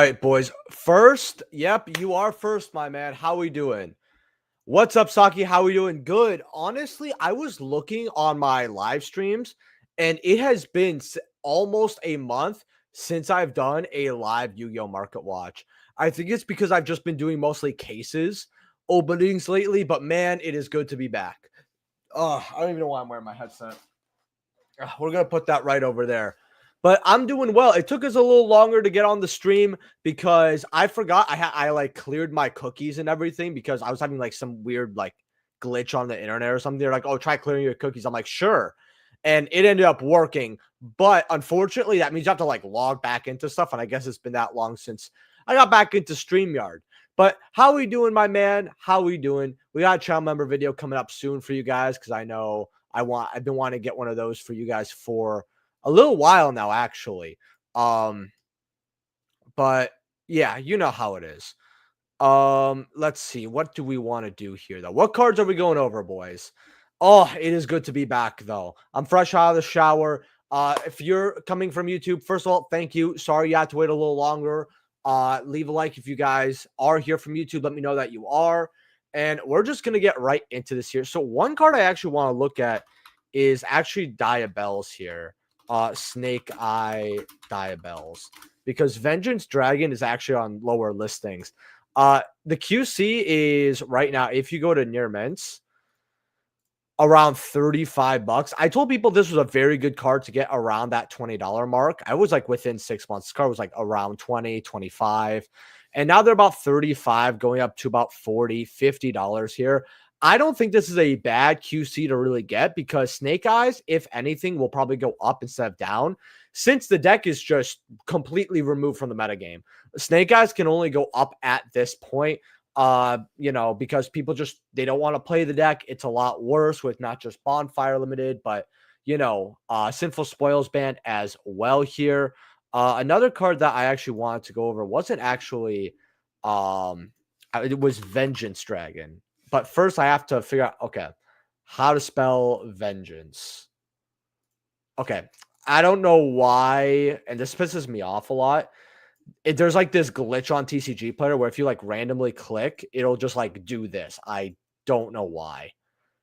right, boys. First, yep, you are first, my man. How we doing? What's up, Saki? How we doing? Good. Honestly, I was looking on my live streams, and it has been almost a month since I've done a live Yu-Gi-Oh Market Watch. I think it's because I've just been doing mostly cases openings lately, but man, it is good to be back. Oh, I don't even know why I'm wearing my headset. We're gonna put that right over there. But I'm doing well. It took us a little longer to get on the stream because I forgot I like cleared my cookies and everything because I was having like some weird like glitch on the internet or something. They're like, "Oh, try clearing your cookies." I'm like, "Sure." And it ended up working. But unfortunately, that means you have to like log back into stuff. And I guess it's been that long since I got back into StreamYard. But how we doing, my man? How we doing? We got a channel member video coming up soon for you guys because I know I've been wanting to get one of those for you guys for a little while now, actually. But yeah, you know how it is. Let's see. What do we want to do here, though? What cards are we going over, boys? Oh, it is good to be back, though. I'm fresh out of the shower. If you're coming from YouTube, first of all, thank you. Sorry you had to wait a little longer. Leave a like if you guys are here from YouTube. Let me know that you are. And we're just going to get right into this here. So one card I actually want to look at is actually Diabells here. Snake Eye Diabells. Because Vengeance Dragon is actually on lower listings. The QC is right now, if you go to near mints, around $35. I told people this was a very good card to get around that $20 mark. I was like within 6 months. This card was like around 20, 25. And now they're about 35, going up to about 40, $50 here. I don't think this is a bad QC to really get because Snake Eyes, if anything, will probably go up instead of down since the deck is just completely removed from the metagame. Snake Eyes can only go up at this point, because people just, they don't want to play the deck. It's a lot worse with not just Bonfire Limited, but, Sinful Spoils banned as well here. Another card that I actually wanted to go over wasn't actually, it was Vengeance Dragon. But first I have to figure out, okay, how to spell vengeance. Okay. I don't know why, and this pisses me off a lot. There's like this glitch on TCG Player where if you like randomly click, it'll just like do this. I don't know why.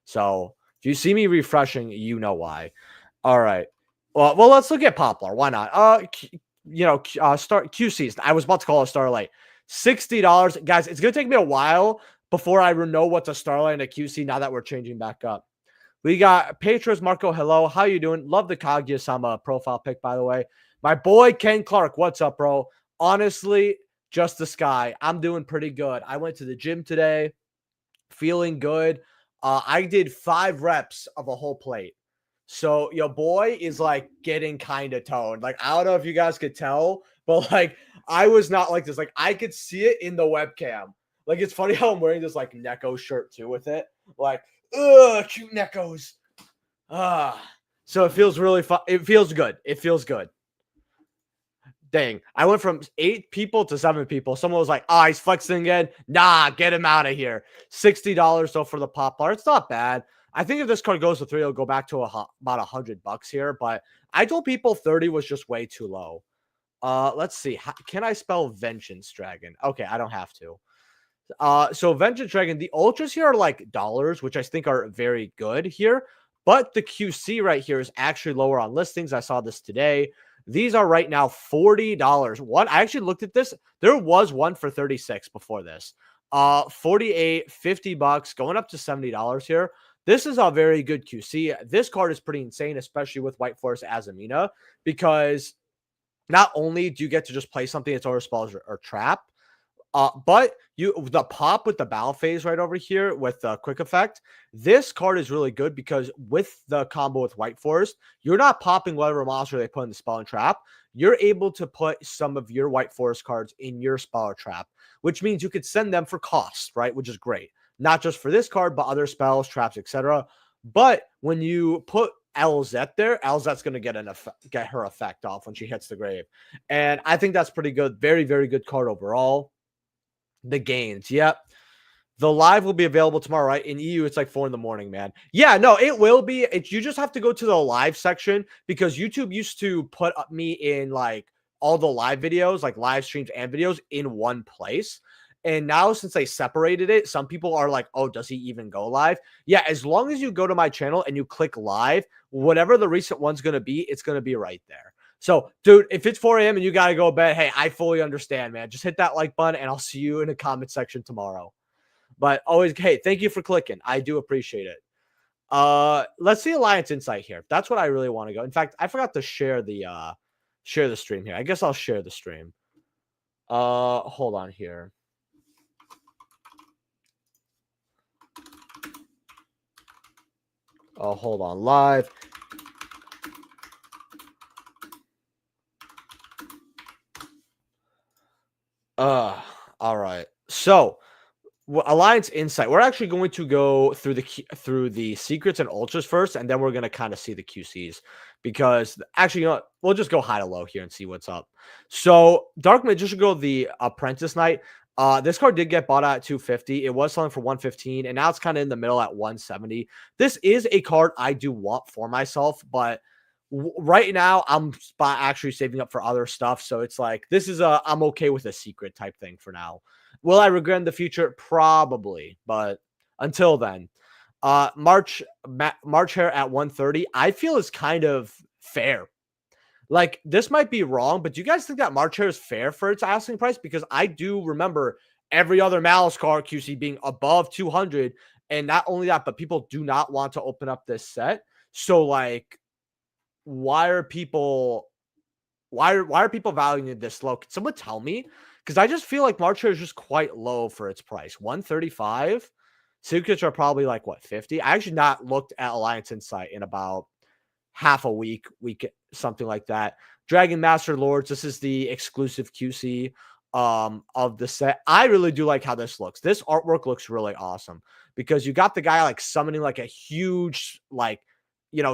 So if you see me refreshing, you know why. All right. Well, let's look at Poplar. Why not? Start QCs. I was about to call a Starlight. $60. Guys, it's going to take me a while before I know what's a Starlight and a QC now that we're changing back up. We got Petros Marco. Hello. How you doing? Love the Kaguya-sama profile pic, by the way. My boy, Ken Clark. What's up, bro? Honestly, just the sky. I'm doing pretty good. I went to the gym today, feeling good. I did 5 reps of a whole plate. So your boy is like getting kind of toned. Like, I don't know if you guys could tell, but like I was not like this. Like I could see it in the webcam. Like it's funny how I'm wearing this like Neko shirt too with it. Like, cute Nekos. So it feels really fun. It feels good. It feels good. Dang, I went from 8 people to 7 people. Someone was like, he's flexing again. Nah, get him out of here. $60 though for the Poplar. It's not bad. I think if this card goes to 3, it'll go back to about $100 here. But I told people 30 was just way too low. Let's see. Can I spell Vengeance Dragon? Okay, I don't have to. So Vengeance Dragon, the ultras here are like dollars, which I think are very good here. But the QC right here is actually lower on listings. I saw this today. These are right now $40. One, I actually looked at this. There was one for 36 before this. 48, $50, going up to $70 here. This is a very good QC. This card is pretty insane, especially with White Forest Azamina, because not only do you get to just play something that's over spells or trap, but the pop with the battle phase right over here with the quick effect, this card is really good because with the combo with White Forest, you're not popping whatever monster they put in the spell and trap. You're able to put some of your White Forest cards in your spell or trap, which means you could send them for cost, right? Which is great. Not just for this card, but other spells, traps, etc. But when you put Elzette there, Elzette's going to get her effect off when she hits the grave. And I think that's pretty good. Very, very good card overall. The gains. Yep. The live will be available tomorrow, right? In EU, it's like 4 in the morning, man. Yeah, no, it will be. You just have to go to the live section because YouTube used to put me in like all the live videos, like live streams and videos in one place. And now since they separated it, some people are like, "Oh, does he even go live?" Yeah, as long as you go to my channel and you click live, whatever the recent one's going to be, it's going to be right there. So, dude, if it's 4 a.m. and you got to go to bed, hey, I fully understand, man. Just hit that like button and I'll see you in the comment section tomorrow. But always, hey, thank you for clicking. I do appreciate it. Let's see Alliance Insight here. That's what I really want to go. In fact, I forgot to share the stream here. I guess I'll share the stream. Hold on here. Oh, hold on. Live. All right. So, Alliance Insight. We're actually going to go through the secrets and ultras first, and then we're gonna kind of see the QCs because actually, you know what? We'll just go high to low here and see what's up. So, Dark Magician Girl, the Apprentice Knight. This card did get bought out at 250. It was selling for 115, and now it's kind of in the middle at 170. This is a card I do want for myself, but right now I'm actually saving up for other stuff. So it's like this is I'm okay with a secret type thing for now. Will I regret in the future? Probably, but until then, March hair at 130, I feel is kind of fair. Like this might be wrong, but do you guys think that March hair is fair for its asking price? Because I do remember every other Malice card QC being above 200, and not only that, but people do not want to open up this set. So like, why are people valuing it this low? Can someone tell me? Because I just feel like March hair is just quite low for its price. 135. Secrets are probably like what 50. I actually not looked at Alliance Insight in about half a week, something like that. Dragon Master Lords. This is the exclusive QC of the set. I really do like how this looks. This artwork looks really awesome because you got the guy like summoning like a huge like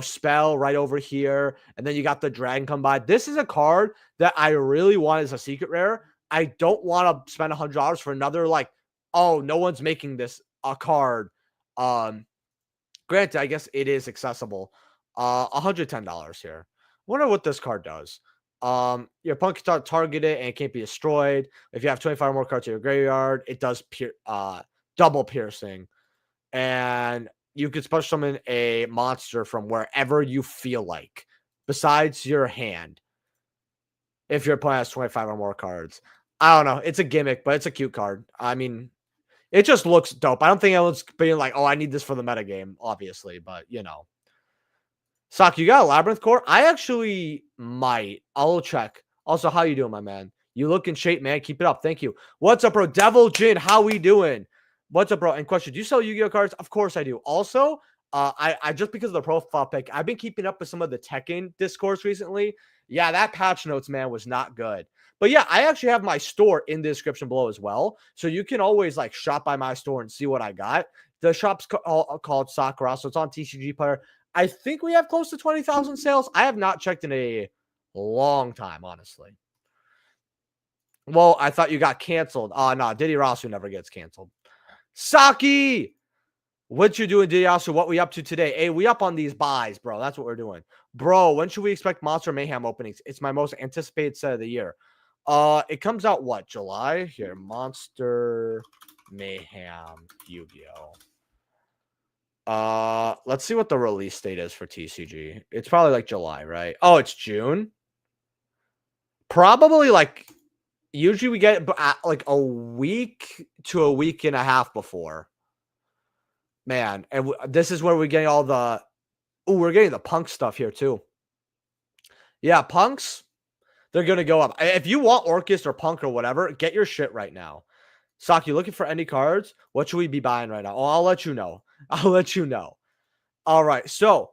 spell right over here, and then you got the dragon come by. This is a card that I really want as a secret rare. I don't want to spend $100 for another like, oh, no one's making this a card. Granted, I guess it is accessible. $110 here. Wonder what this card does. Your opponent can target it and it can't be destroyed. If you have 25 more cards in your graveyard, it does double piercing. And you could special summon a monster from wherever you feel like, besides your hand. If your opponent has 25 or more cards. I don't know. It's a gimmick, but it's a cute card. I mean, it just looks dope. I don't think anyone's being like, oh, I need this for the metagame, obviously, but Sock, you got a Labyrinth Core? I actually might. I'll check. Also, how you doing, my man? You look in shape, man. Keep it up. Thank you. What's up, bro? Devil Jin, how we doing? What's up, bro? And question, do you sell Yu-Gi-Oh cards? Of course I do. Also, I just because of the profile pic, I've been keeping up with some of the Tekken discourse recently. Yeah, that patch notes, man, was not good. But yeah, I actually have my store in the description below as well. So you can always like shop by my store and see what I got. The shop's called Sakura, so it's on TCG Player. I think we have close to 20,000 sales. I have not checked in a long time, honestly. Well, I thought you got canceled. No, Diddy Rasu never gets canceled. Saki! What you doing, Diddy Rasu? What we up to today? Hey, we up on these buys, bro. That's what we're doing. Bro, when should we expect Monster Mayhem openings? It's my most anticipated set of the year. It comes out, what, July? Here, Monster Mayhem Yu-Gi-Oh! Let's see what the release date is for TCG. It's probably like July, right? Oh, it's June. Probably like usually we get like a week to a week and a half before. Man, and this is where we're getting all the. Oh, we're getting the punk stuff here too. Yeah, punks. They're gonna go up. If you want Orcust or Punk or whatever, get your shit right now. Sock, you looking for any cards? What should we be buying right now? Oh, I'll let you know. I'll let you know. All right, so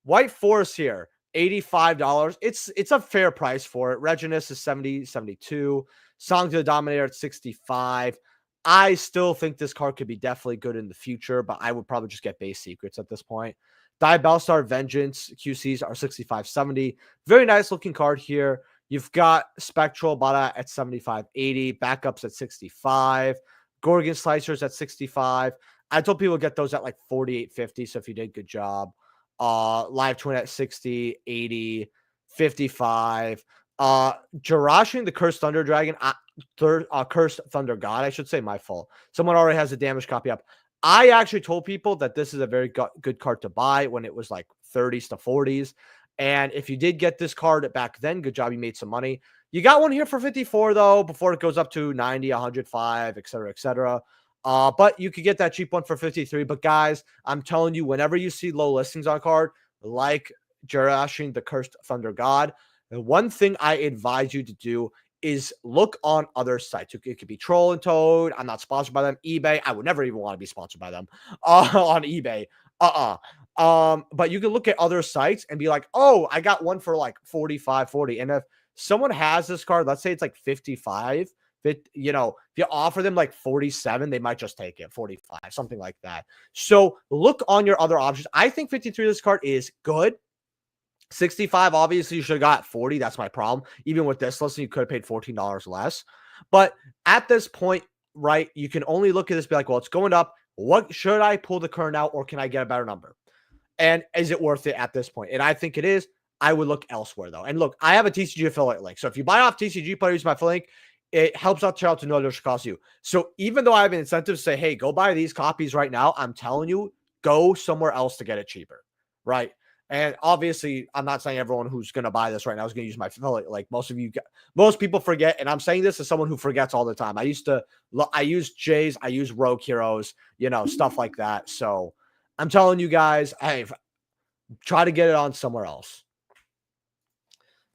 White Forest here, $85. It's a fair price for it. Reginus is 70, 72. Song to the Dominator at 65. I still think this card could be definitely good in the future, but I would probably just get base secrets at this point. Diabellstar Vengeance QCs are 65, 70. Very nice looking card here. You've got Spectral Bada at 75, 80. Backups at 65. Gorgon Slicers at 65. I told people get those at like 48, 50. So if you did, good job. Live Twin at 60, 80, 55. Jirachi the Cursed Thunder Dragon, Cursed Thunder God, I should say, my fault. Someone already has a damaged copy up. I actually told people that this is a very good card to buy when it was like 30s to 40s. And if you did get this card back then, good job, you made some money. You got one here for 54 though, before it goes up to 90, 105, etc., etc. But you could get that cheap one for 53. But guys, I'm telling you, whenever you see low listings on card, like Jirachi the Cursed Thunder God, the one thing I advise you to do is look on other sites. It could be Troll and Toad. I'm not sponsored by them. eBay. I would never even want to be sponsored by them on eBay. But you can look at other sites and be like, oh, I got one for like 45, 40. And if someone has this card, let's say it's like 55, if you offer them like 47, they might just take it, 45, something like that. So look on your other options. I think 53 of this card is good. 65, obviously, you should have got 40. That's my problem. Even with this listing, you could have paid $14 less. But at this point, right, you can only look at this, be like, well, it's going up. What should I pull the current out, or can I get a better number? And is it worth it at this point? And I think it is. I would look elsewhere, though. And look, I have a TCG affiliate link. So if you buy off TCG, put use my affiliate link, it helps out to know what it costs you. So even though I have an incentive to say, hey, go buy these copies right now, I'm telling you, go somewhere else to get it cheaper, right? And obviously, I'm not saying everyone who's going to buy this right now is going to use my affiliate. Like most people forget, and I'm saying this as someone who forgets all the time. I use Jays, I use Rogue Heroes, stuff like that. So I'm telling you guys, hey, try to get it on somewhere else.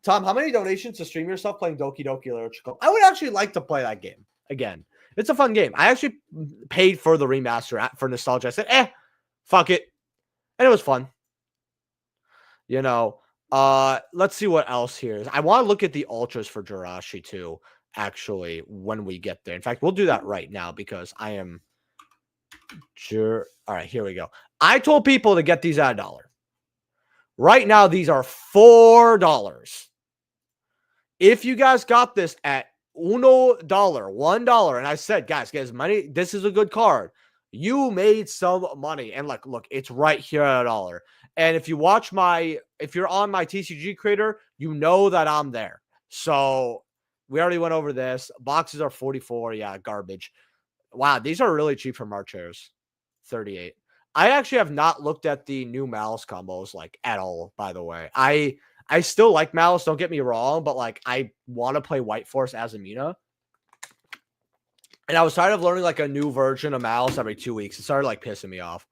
Tom, how many donations to stream yourself playing Doki Doki Literature? I would actually like to play that game again. It's a fun game. I actually paid for the remaster for nostalgia. I said, fuck it. And it was fun. Let's see what else here is. I want to look at the ultras for Jirachi too, actually, when we get there. In fact, we'll do that right now because I am all right, here we go. I told people to get these at $1. Right now, these are $4. If you guys got this at $1, and I said, guys, get as money. This is a good card. You made some money. And look, it's right here at $1. And if you're on my TCG creator, you know that I'm there. So we already went over this. Boxes are 44. Yeah, garbage. Wow, these are really cheap from March Airs. 38. I actually have not looked at the new Malice combos at all, by the way. I still like Malice, don't get me wrong, but I want to play White Force as Amina. And I was tired of learning a new version of Malice every 2 weeks. It started pissing me off.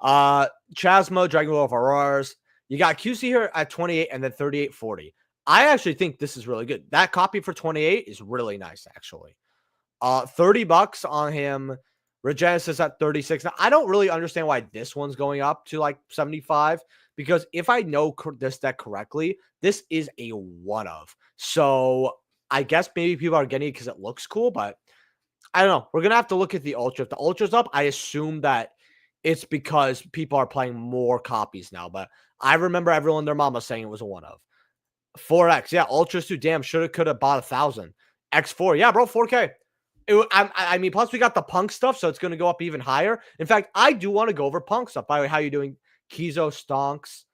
Chasma, Dragon Ball of Auroras. You got QC here at 28 and then 38.40. I actually think this is really good. That copy for 28 is really nice, actually. $30 on him. Regenesis at 36. Now, I don't really understand why this one's going up to 75, because if I know this deck correctly, this is a one of. So I guess maybe people are getting it because it looks cool, but I don't know. We're going to have to look at the Ultra. If the Ultra's up, I assume that it's because people are playing more copies now, but I remember everyone and their mama saying it was a one of. 4X, yeah, Ultras too. Damn, could have bought 1,000. X4, yeah, bro, 4K. I mean, plus we got the punk stuff, so it's going to go up even higher. In fact, I do want to go over punk stuff. By the way, how you doing? Kizo Stonks.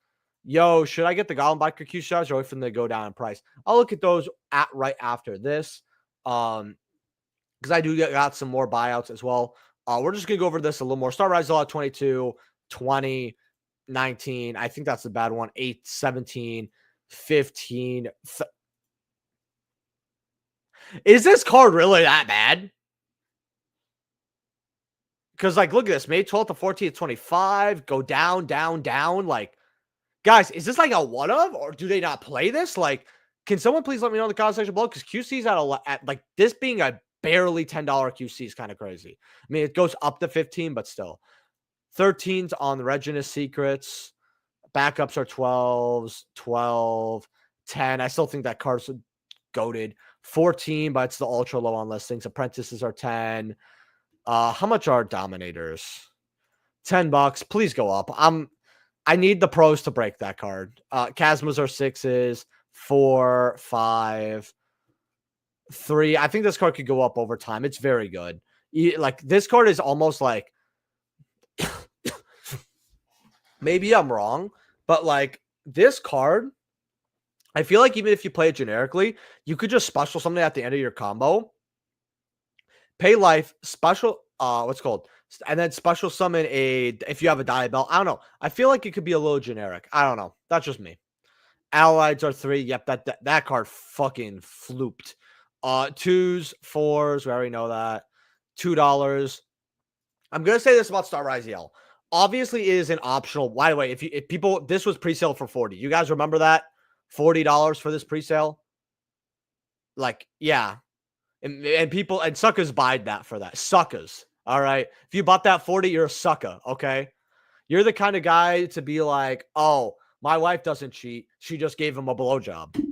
Yo, should I get the Goblin Biker Q stars or wait for them to go down in price? I'll look at those right after this. Because I do got some more buyouts as well. We're just going to go over this a little more. Star Rise a lot, 22, 20, 19. I think that's the bad one. 8, 17, 15. Is this card really that bad? Because, look at this. May 12th to 14th, 25. Go down, down, down. Guys, is this a one of? Or do they not play this? Can someone please let me know in the comment section below? Because QC's at this being a barely $10 QC is kind of crazy. I mean, it goes up to 15, but still. 13's on the Reginus Secrets. Backups are 12s, 12, 10. I still think that card's goated. 14, but it's the ultra low on listings. Apprentices are 10. How much are Dominators? $10. Please go up. I need the pros to break that card. Chasmas are 6s, 4, 5, 3. I think this card could go up over time. It's very good. This card is almost maybe I'm wrong, but this card I feel like even if you play it generically, you could just special something at the end of your combo, pay life, special, what's it called? And then special summon a, if you have a die belt. I don't know. I feel like it could be a little generic. I don't know. That's just me. Allies are 3. Yep, that card fucking flooped. Twos, fours, we already know that. $2. I'm gonna say this about Star Rise Yell. Obviously, it is an optional. By the way, if people, this was pre-sale for 40. You guys remember that? $40 for this pre-sale? Like, yeah. And people and suckers buyed that for that. Suckers. All right. If you bought that 40, you're a sucker. Okay. You're the kind of guy to be like, oh, my wife doesn't cheat. She just gave him a blowjob.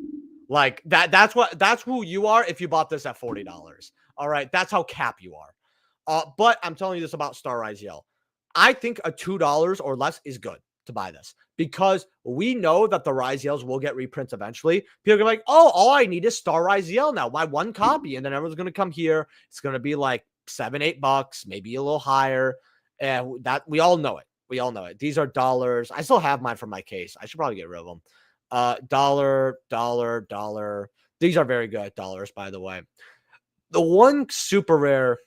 Like that's who you are if you bought this at $40. All right. That's how cap you are. But I'm telling you this about Star Rise Yell. I think a $2 or less is good to buy this because we know that the Rise Yells will get reprints eventually. People are gonna be like, oh, all I need is Star Rise Yell now. My one copy, and then everyone's gonna come here. It's gonna be like $7-8, maybe a little higher. And that we all know it. We all know it. These are dollars. I still have mine from my case. I should probably get rid of them. Dollar, dollar, dollar. These are very good dollars, by the way. The one super rare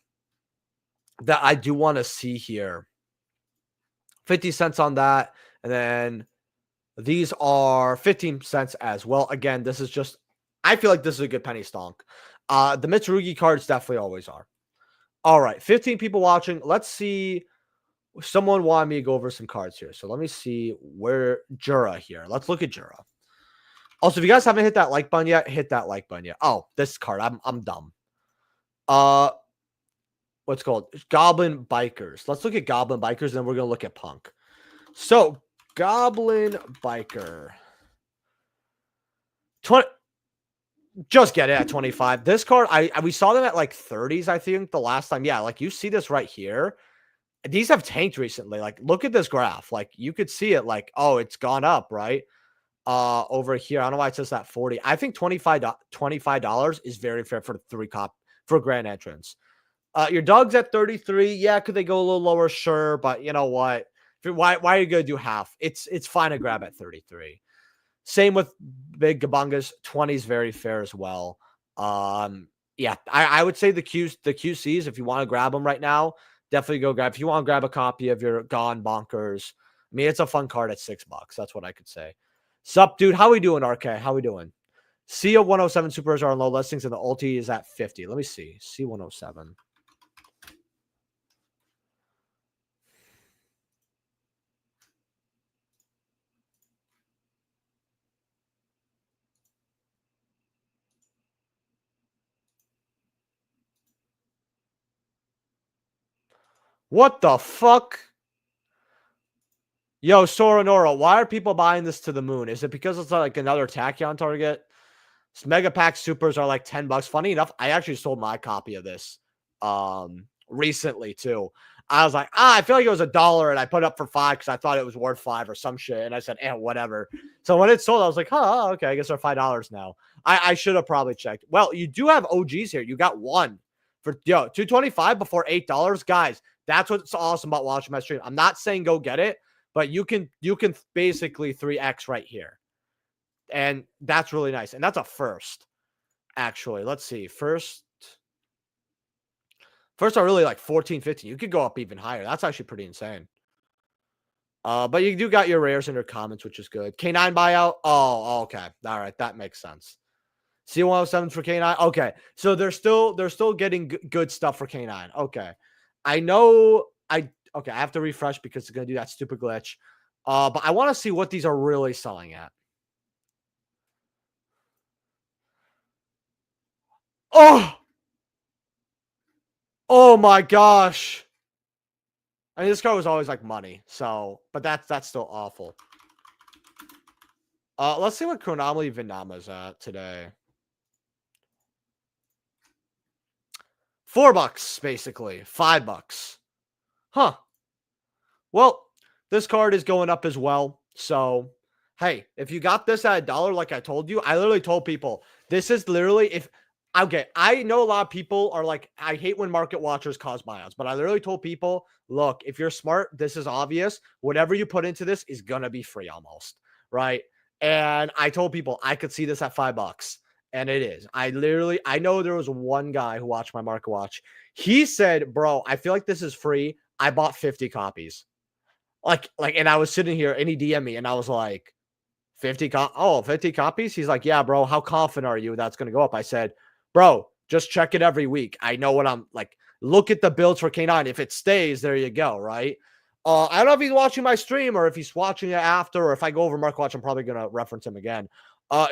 that I do want to see here, 50 cents on that. And then these are 15 cents as well. Again, this is just, I feel like this is a good penny stonk. The Mitsurugi cards definitely always are. All right, 15 people watching. Let's see. Someone wanted me to go over some cards here. So let me see where Jura here. Let's look at Jura. Also, if you guys haven't hit that like button yet, hit that like button yet. Oh, this card. I'm dumb. What's called Goblin Bikers. Let's look at Goblin Bikers, and then we're gonna look at Punk. So Goblin Biker. 20. Just get it at 25. This card, we saw them at like 30s, I think, the last time. Yeah, like you see this right here. These have tanked recently. Like, look at this graph. Like, you could see it like, oh, it's gone up, right? Over here. I don't know why it says that 40. I think $25 is very fair for for grand entrance. Your dog's at 33. Yeah, could they go a little lower? Sure, but you know what? Why are you gonna do half? It's fine to grab at 33. Same with Big Gabungas. 20 is very fair as well. Yeah, I would say the QCs, if you want to grab them right now, definitely go grab. If you want to grab a copy of your Gone Bonkers, I mean, it's a fun card at $6. That's what I could say. Sup, dude? How we doing, RK? How we doing? C107 supers are on low listings, and the ulti is at 50. Let me see. C107. What the fuck? Yo, Soranora, why are people buying this to the moon? Is it because it's like another Tachyon target? Mega Pack Supers are like $10. Funny enough, I actually sold my copy of this recently too. I was like, I feel like it was $1 and I put it up for $5 because I thought it was worth $5 or some shit. And I said, whatever. So when it sold, I was like, okay, I guess they're $5 now. I should have probably checked. Well, you do have OGs here. You got one for $225 before $8. Guys, that's what's awesome about watching my stream. I'm not saying go get it, but you can basically 3x right here. And that's really nice. And that's a first, actually. Let's see. First are really like 14, 15. You could go up even higher. That's actually pretty insane. But you do got your rares in your comments, which is good. K9 buyout. Oh, okay. All right. That makes sense. C107 for K9. Okay. So they're still getting good stuff for K9. Okay. I know I have to refresh because it's going to do that stupid glitch. But I want to see what these are really selling at. Oh my gosh. I mean, this card was always like money. So, but that's still awful. Let's see what Chronomaly Vinama's at today. $4, basically. $5. Huh. Well, this card is going up as well. So, hey, if you got this at $1, like I told you, I literally told people, this is literally, okay, I know a lot of people are like, I hate when market watchers cause buyouts, but I literally told people, look, if you're smart, this is obvious. Whatever you put into this is going to be free almost, right? And I told people I could see this at $5. And it is. I know there was one guy who watched my market watch. He said, bro, I feel like this is free. I bought 50 copies. And I was sitting here and he DM'd me and I was like, 50 copies? He's like, yeah, bro, how confident are you that's going to go up? I said, bro, just check it every week. I know what I'm like. Look at the builds for K9. If it stays, there you go, right? I don't know if he's watching my stream or if he's watching it after, or if I go over Mark Watch, I'm probably going to reference him again.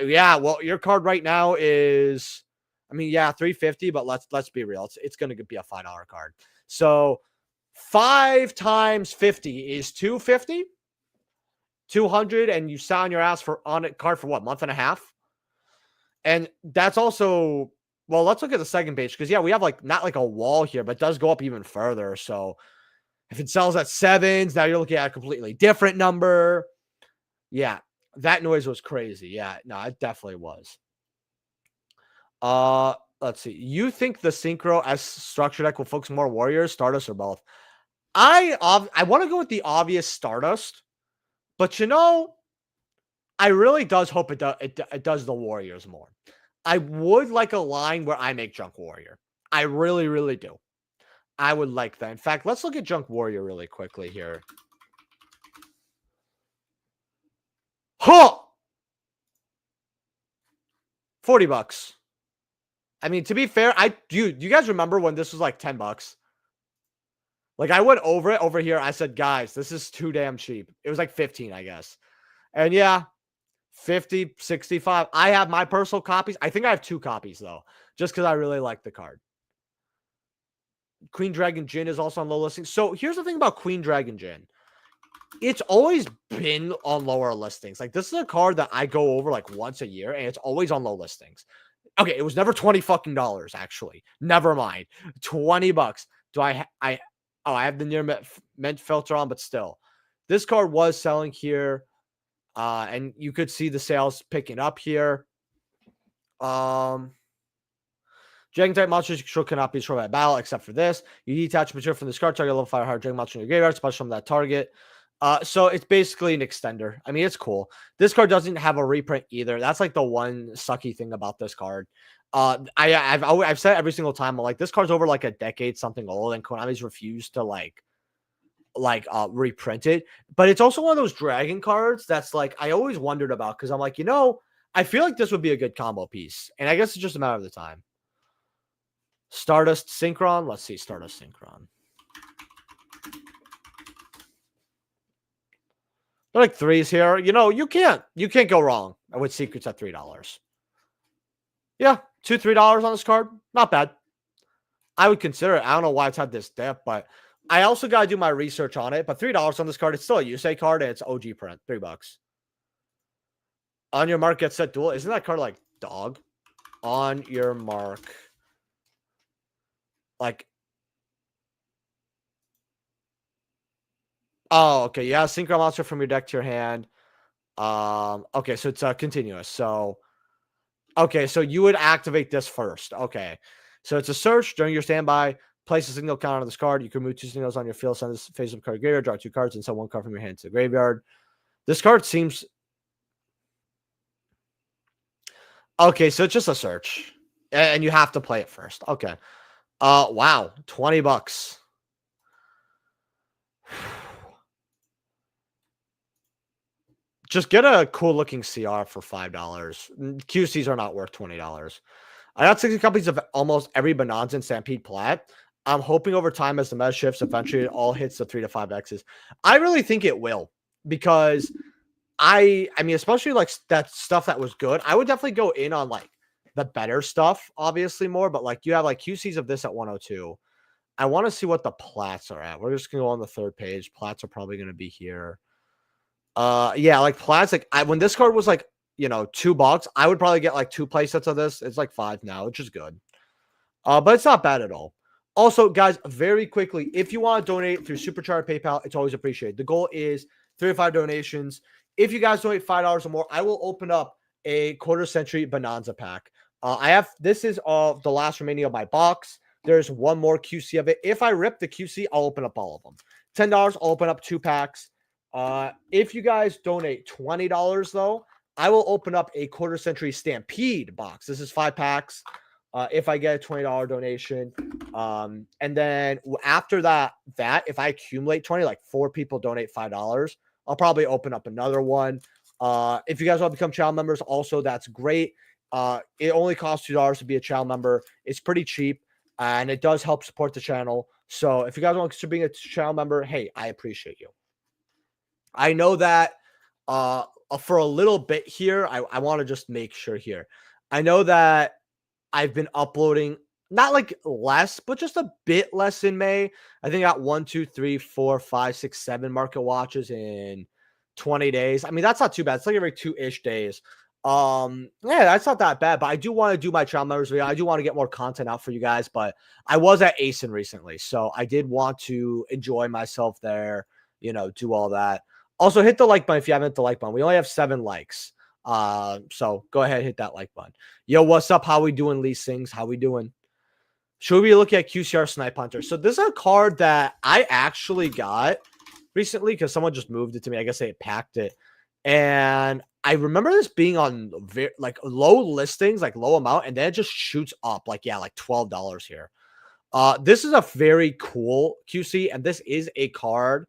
Yeah, well, your card right now is, I mean, yeah, 350, but let's be real. It's going to be a $5 card. So 5 times 50 is 250. 200, and you sat on your ass for on a card for what, month and a half? And that's also, well, let's look at the second page because yeah, we have like not like a wall here, but it does go up even further. So if it sells at 7s, now you're looking at a completely different number. Yeah, that noise was crazy. Yeah, no, it definitely was. Let's see. You think the Synchro S structure deck will focus more Warriors, Stardust, or both? I want to go with the obvious Stardust, but I really does hope it does the Warriors more. I would like a line where I make Junk Warrior. I really, really do. I would like that. In fact, let's look at Junk Warrior really quickly here. Huh! $40. I mean, to be fair, do you guys remember when this was like $10? Like I went over here. I said, guys, this is too damn cheap. It was like 15, I guess. And yeah, 50, 65. I have my personal copies. I think I have 2 copies though, just because I really like the card. Queen Dragon Jin is also on low listings. So here's the thing about Queen Dragon Jin. It's always been on lower listings. Like this is a card that I go over like once a year and it's always on low listings. Okay, it was never $20 fucking dollars actually. Never mind. $20. Do I have the near mint filter on, but still. This card was selling here. And you could see the sales picking up here. Dragon type monsters cannot be destroyed by battle except for this. You detach material from this card, target level 5 hard dragon monster in your graveyard, special from that target. So it's basically an extender. I mean, it's cool. This card doesn't have a reprint either. That's like the one sucky thing about this card. I've said every single time, I'm like, this card's over like a decade something old, and Konami's refused to reprint it. But it's also one of those dragon cards that's like I always wondered about because I'm like, I feel like this would be a good combo piece, and I guess it's just a matter of the time. Stardust Synchron. Let's see, Stardust Synchron. They're like 3s here. You can't go wrong with secrets at $3. Yeah, $2-3 on this card. Not bad. I would consider it. I don't know why it's had this dip, but I also got to do my research on it. But $3 on this card, it's still a Yusei card, and it's OG print. $3. On your mark, get set duel. Isn't that card like dog? On your mark. Like, oh, okay. Yeah, synchro monster from your deck to your hand. Okay, so it's continuous. So, okay, so you would activate this first. Okay, so it's a search during your standby. Place a signal counter on this card. You can move 2 signals on your field. Send this face up card graveyard. Draw 2 cards and send 1 card from your hand to the graveyard. This card seems okay. So it's just a search, and you have to play it first. Okay. Wow, $20. Just get a cool looking CR for $5. QCs are not worth $20. I got 60 copies of almost every Bonanza and Stampede Plat. I'm hoping over time as the meta shifts, eventually it all hits the 3 to 5Xs. I really think it will because I mean, especially like that stuff that was good. I would definitely go in on like the better stuff, obviously more, but like you have like QCs of this at 102. I want to see what the plats are at. We're just gonna go on the 3rd page. Plats are probably gonna be here. Yeah, like plats. Like when this card was like $2, I would probably get like 2 play sets of this. It's like 5 now, which is good. But it's not bad at all. Also, guys, very quickly, if you want to donate through Supercharge PayPal, it's always appreciated. The goal is 3 to 5 donations. If you guys donate $5 or more, I will open up a quarter century Bonanza pack. This is the last remaining of my box. There's one more QC of it. If I rip the QC, I'll open up all of them. $10, I'll open up 2 packs. If you guys donate $20 though, I will open up a quarter century Stampede box. This is 5 packs. If I get a $20 donation. And then after that, if I accumulate 20, like 4 people donate $5, I'll probably open up another one. If you guys want to become channel members, also that's great. It only costs $2 to be a channel member. It's pretty cheap and it does help support the channel. So if you guys want to consider being a channel member, hey, I appreciate you. I know that for a little bit here, I want to just make sure here. I know that I've been uploading not like less, but just a bit less in May. I think I got 1, 2, 3, 4, 5, 6, 7 market watches in 20 days. I mean, that's not too bad. It's like every 2-ish days. Yeah, that's not that bad, but I do want to do my channel members video. I do want to get more content out for you guys, but I was at ASIN recently, so I did want to enjoy myself there, do all that. Also, hit the like button if you haven't hit the like button. We only have 7 likes. So go ahead, hit that like button. Yo, what's up? How we doing, Lee Sings? How we doing? Should we look at QCR Snipe Hunter? So this is a card that I actually got recently because someone just moved it to me. I guess they packed it. And I remember this being on like low listings, like low amount, and then it just shoots up like $12 here. This is a very cool QC, and this is a card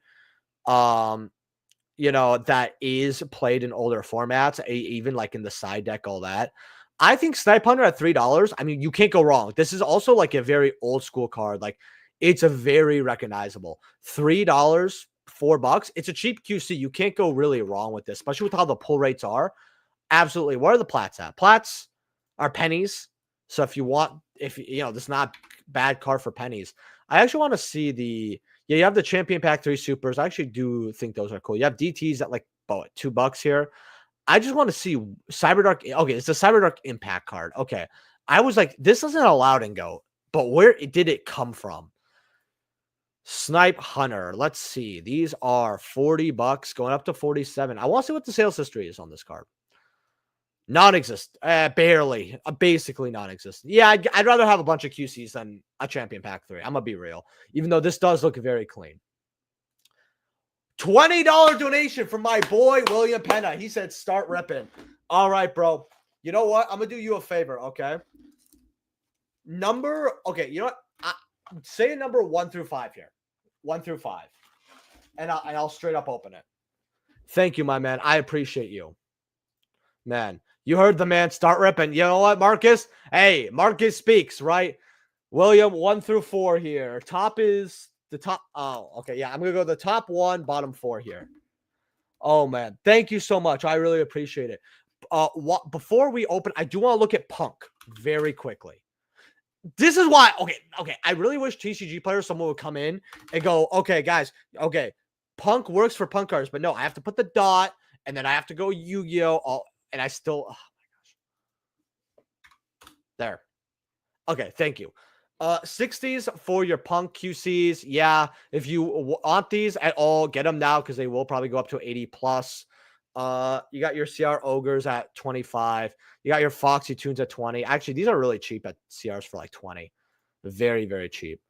that is played in older formats, even like in the side deck, all that. I think Snipe Hunter at $3, I mean, you can't go wrong. This is also like a very old school card. Like, it's a very recognizable. $3, $4. It's a cheap QC. You can't go really wrong with this, especially with how the pull rates are. Absolutely. What are the plats at? Plats are pennies. So if this is not bad card for pennies. I actually want to see you have the Champion Pack 3 Supers. I actually do think those are cool. You have DTs at like $2 here. I just want to see Cyberdark. Okay, it's a Cyberdark Impact card. Okay. I was like, this isn't allowed in Go, but where did it come from? Snipe Hunter. Let's see. These are $40 going up to 47. I want to see what the sales history is on this card. Non-existent. Barely. Basically non-existent. Yeah, I'd rather have a bunch of QCs than a Champion Pack 3. I'm going to be real. Even though this does look very clean. $20 donation from my boy, William Penna. He said, start repping. All right, bro. You know what? I'm going to do you a favor, okay? Okay, you know what? Say a number 1 through 5 here. 1 through 5. And I'll straight up open it. Thank you, my man. I appreciate you. Man, you heard the man. Start ripping. You know what, Marcus? Hey, Marcus speaks, right? William, 1 through 4 here. Top is the top. Oh, okay. Yeah, I'm going to go the top 1, bottom 4 here. Oh, man. Thank you so much. I really appreciate it. Before we open, I do want to look at Punk very quickly. This is why, okay. I really wish TCG players, someone would come in and go, okay, guys, okay, Punk works for Punk cards, but no, I have to put the dot, and then I have to go Yu-Gi-Oh! And I still, oh my gosh. There. Okay, thank you. 60s for your Punk QCs. Yeah, if you want these at all, get them now because they will probably go up to 80 plus. You got your CR Ogres at 25. You got your Foxy Tunes at 20. Actually, these are really cheap at CRs for like 20. Very, very cheap.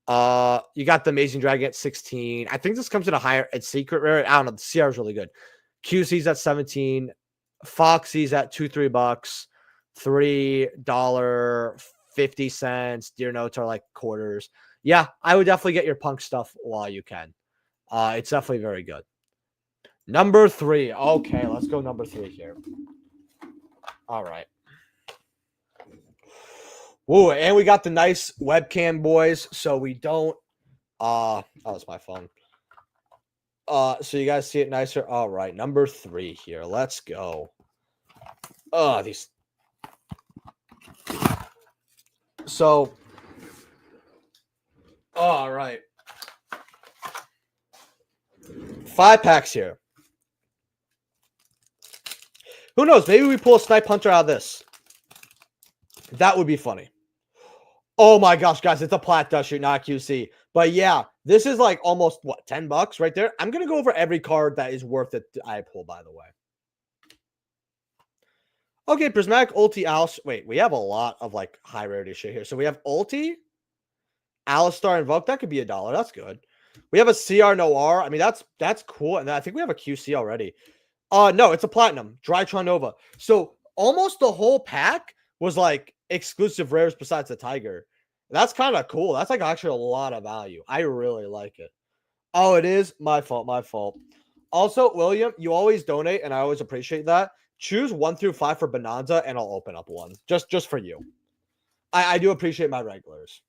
You got the Amazing Dragon at 16. I think this comes in a higher at secret rare. I don't know. The CR is really good. QC's at 17. Foxy's at $2-3. $3.50. Deer notes are like quarters. Yeah, I would definitely get your Punk stuff while you can. It's definitely very good. Number 3. Okay, let's go number 3 here. All right. Whoa, and we got the nice webcam, boys, so we don't oh, it's my phone. So you guys see it nicer. All right, number 3 here. Let's go. These. So all right. 5 packs here. Who knows? Maybe we pull a Snipe Hunter out of this. That would be funny. Oh my gosh, guys, it's a plat dust shoot, not QC. But yeah, this is like almost, what, $10 right there? I'm going to go over every card that is worth it I pull, by the way. Okay, Prismatic, Ulti, Alice. Wait, we have a lot of like high rarity shit here. So we have Ulti, Alistar, Invoke. That could be $1. That's good. We have a CR Noir. I mean, that's cool. And I think we have a QC already. No, it's a platinum. Drytron Nova. So almost the whole pack was like exclusive rares besides the Tiger. That's kind of cool. That's like actually a lot of value. I really like it. Oh, it is? My fault. My fault. Also, William, you always donate, and I always appreciate that. Choose 1 through 5 for Bonanza, and I'll open up one. Just for you. I do appreciate my regulars.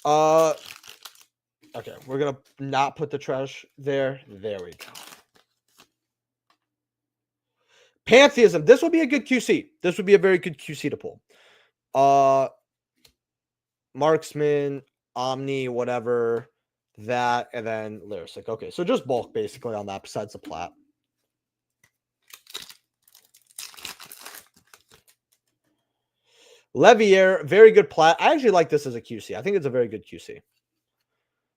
Okay, we're gonna not put the trash there. There we go. Pantheism. This will be a good QC. This would be a very good QC to pull. Marksman, Omni, whatever, that, and then Lyric. Okay, so just bulk basically on that besides the plat. Levier, very good plat. I actually like this as a QC. I think it's a very good QC.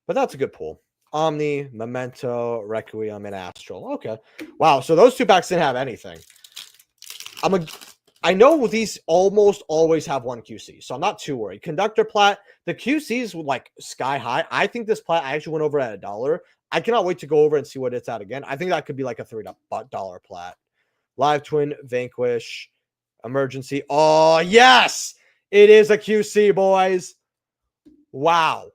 But that's a good pull. Omni, Memento, Requiem, and Astral. Okay. Wow, so those two packs didn't have anything. I know these almost always have one QC, so I'm not too worried. Conductor plat, the QCs were like sky high. I think this plat I actually went over at $1. I cannot wait to go over and see what it's at again. I think that could be like a $3 plat. Live Twin, Vanquish, Emergency. Oh, yes! It is a QC, boys. Wow.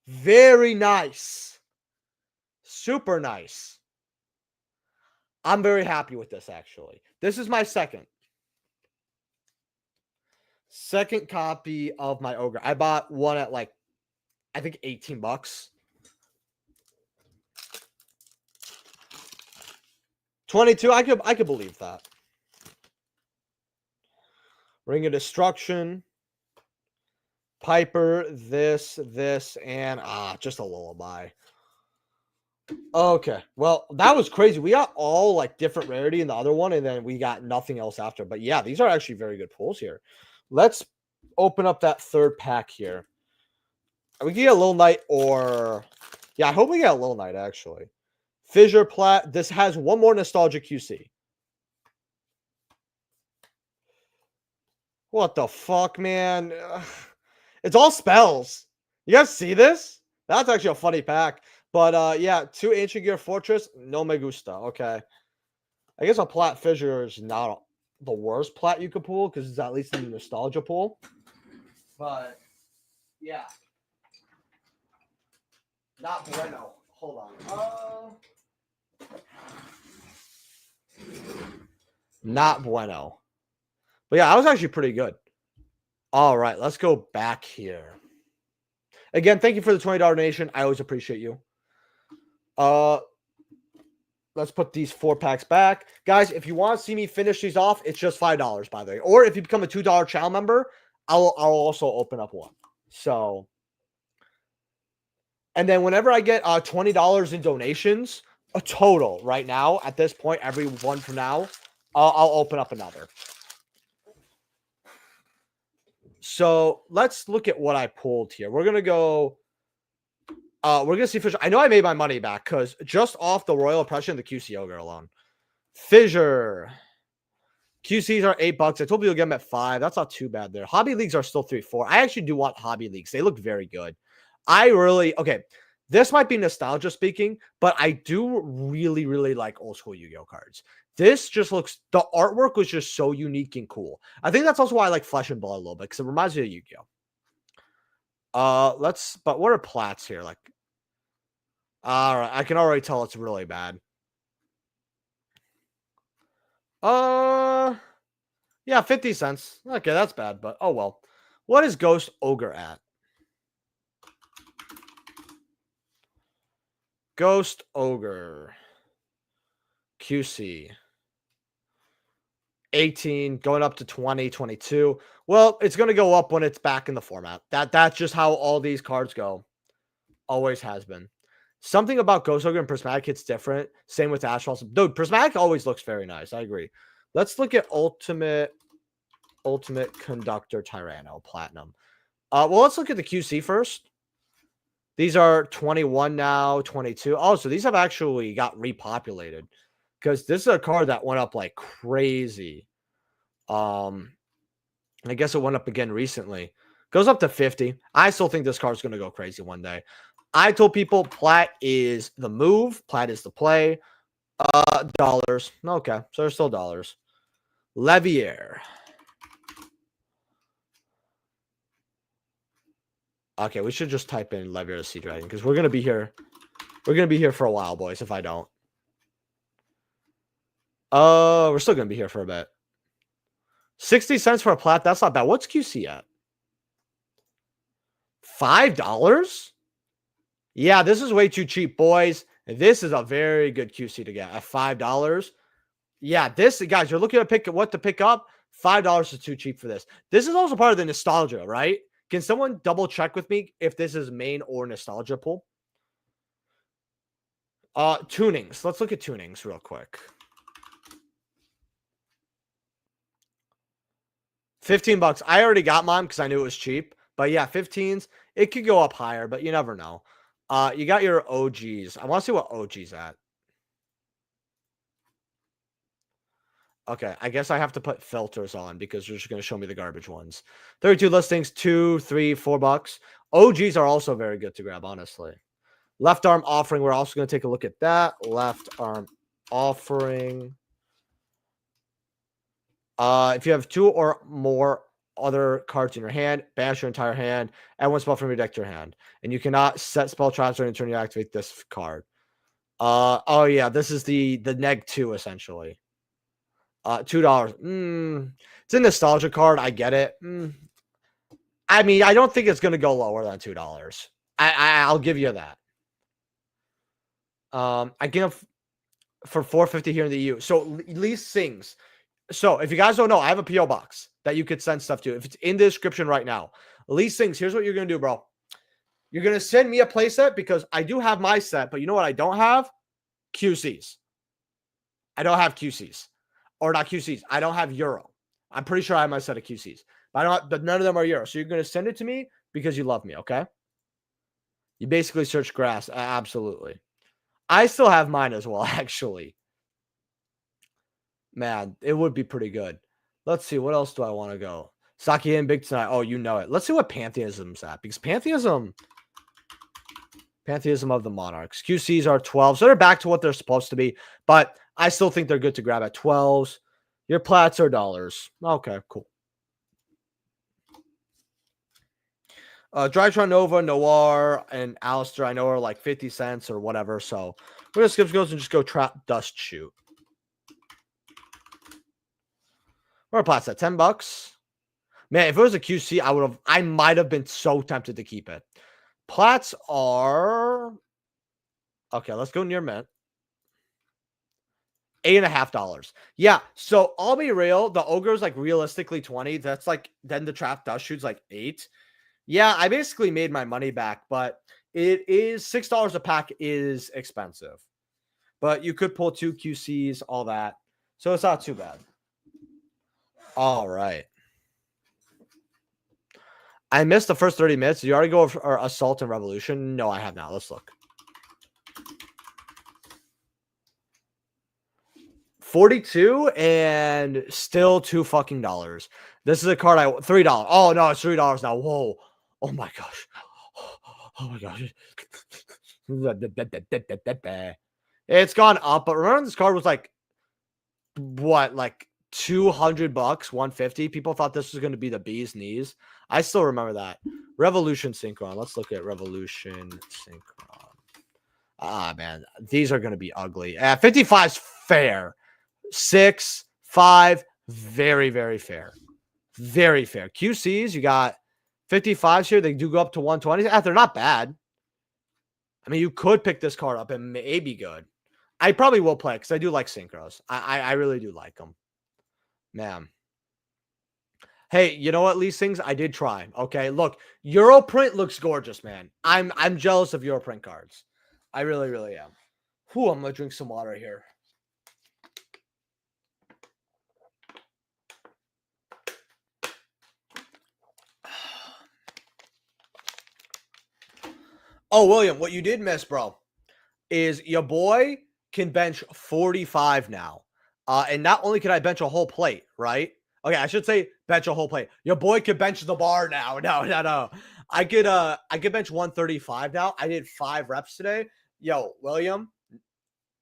Very nice. Super nice. I'm very happy with this, actually. This is my second copy of my Ogre. I bought one at like, I think $18. 22. I could believe that. Ring of Destruction. Piper, this, and just a lullaby. Okay, well, that was crazy. We got all like different rarity in the other one, and then we got nothing else after. But yeah, these are actually very good pulls here. Let's open up that third pack here. We can get a Little Knight or... Yeah, I hope we get a Little Knight, actually. Fissure Plat. This has one more Nostalgia QC. What the fuck, man? It's all spells. You guys see this? That's actually a funny pack. But yeah, 2 Ancient Gear Fortress. No me gusta. Okay. I guess a Plat Fissure is not the worst plat you could pull because it's at least in the Nostalgia pool. But yeah. Not bueno. Hold on. Not bueno. But yeah, I was actually pretty good. All right, let's go back here. Again, thank you for the $20 donation. I always appreciate you. Let's put these 4 packs back. Guys, if you want to see me finish these off, it's just $5, by the way. Or if you become a $2 channel member, I'll also open up one. So, and then whenever I get $20 in donations, a total right now, at this point, every one from now, I'll open up another. So let's look at what I pulled here. We're going to go... we're going to see Fissure. I know I made my money back because just off the Royal Oppression, the QC Ogre alone. Fissure. QCs are $8. I told you you'll get them at 5. That's not too bad there. Hobby Leagues are still 3-4. I actually do want Hobby Leagues. They look very good. Okay, this might be nostalgia speaking, but I do really, really like old school Yu-Gi-Oh cards. This just looks, the artwork was just so unique and cool. I think that's also why I like Flesh and Blood a little bit, because it reminds me of Yu-Gi-Oh. But what are plats here? Like, all right, I can already tell it's really bad. Yeah, 50 cents. Okay, that's bad, but oh well. What is Ghost Ogre at? Ghost Ogre. QC. 18, going up to 20, 22. Well, it's going to go up when it's back in the format. That's just how all these cards go. Always has been. Something about Ghost Ogre and Prismatic hits different. Same with Astral. Dude, Prismatic always looks very nice. I agree. Let's look at Ultimate Conductor Tyranno Platinum. Well, let's look at the QC first. These are 21 now, 22. Oh, so these have actually got repopulated. Because this is a card that went up like crazy. I guess it went up again recently. Goes up to 50. I still think this card's going to go crazy one day. I told people plat is the move, plat is the play. Dollars. Okay, so they're still dollars. Levier. Okay, we should just type in Levier to Sea Dragon because we're gonna be here. We're gonna be here for a while, boys. If I don't, we're still gonna be here for a bit. 60 cents for a plat. That's not bad. What's QC at? $5? Yeah, this is way too cheap, boys. This is a very good QC to get at $5. Yeah, this, guys, you're looking at what to pick up. $5 is too cheap for this. This is also part of the nostalgia, right? Can someone double check with me if this is main or nostalgia pool? Tunings. Let's look at tunings real quick. 15 bucks. I already got mine because I knew it was cheap. But yeah, 15s. It could go up higher, but you never know. You got your OGs. I want to see what OG's at. Okay, I guess I have to put filters on because they're just going to show me the garbage ones. 32 listings, 2, 3, 4 bucks. OGs are also very good to grab, honestly. Left arm offering, we're also going to take a look at that. Left arm offering. If you have 2 or more other cards in your hand, banish your entire hand, add 1 spell from your deck to your hand. And you cannot set spell traps or turn you activate this card. Oh yeah, this is the neg 2 essentially. $2. It's a nostalgia card. I get it. I mean, I don't think it's going to go lower than $2. I'll give you that. I give for $4.50 here in the EU. So Lee Sings. So if you guys don't know, I have a PO box that you could send stuff to. If it's in the description right now, Lee Sings. Here's what you're going to do, bro. You're going to send me a playset because I do have my set, but you know what I don't have? QCs. I don't have QCs. Or not QCs. I don't have Euro. I'm pretty sure I have my set of QCs. But none of them are Euro. So you're going to send it to me because you love me, okay? You basically search grass. Absolutely. I still have mine as well, actually. Man, it would be pretty good. Let's see. What else do I want to go? Saki and Big tonight. Oh, you know it. Let's see what Pantheism's at. Because Pantheism of the Monarchs. QCs are 12. So they're back to what they're supposed to be. But I still think they're good to grab at 12s. Your plats are dollars. Okay, cool. Drytron Nova, Noir, and Alistair, I know are like 50 cents or whatever. So we're going to skip goes and just go trap dust shoot. What are plats at? 10 bucks? Man, if it was a QC, I might have been so tempted to keep it. Plats are okay. Let's go near mint. $8.50. Yeah. So I'll be real. The ogre's like realistically 20. That's like then the trap dust shoots like 8. Yeah, I basically made my money back, but it is $6 a pack is expensive. But you could pull 2 QCs, all that. So it's not too bad. All right. I missed the first 30 minutes. Did you already go for Assault and Revolution? No, I have not. Let's look. 42 and still $2 fucking dollars. This is a card $3. Oh no, it's $3 now. Whoa. Oh my gosh. Oh my gosh. It's gone up, but remember this card was like what, like $200, $150. People thought this was going to be the bee's knees. I still remember that. Revolution Synchron. Let's look at Revolution Synchron. Ah, man, these are going to be ugly. 55 is fair. 6, 5, very, very fair. Very fair. QCs, you got 55s here. They do go up to 120. They're not bad. I mean, you could pick this card up and may be good. I probably will play because I do like synchros. I really do like them. Man. Hey, you know what, Lee Sings? I did try. Okay, look, Europrint looks gorgeous, man. I'm jealous of Europrint cards. I really, really am. Whew, I'm gonna drink some water here. Oh, William, what you did miss, bro, is your boy can bench 45 now. And not only can I bench a whole plate, right? Okay, I should say bench a whole plate. Your boy can bench the bar now. No. I could bench 135 now. I did 5 reps today. Yo, William,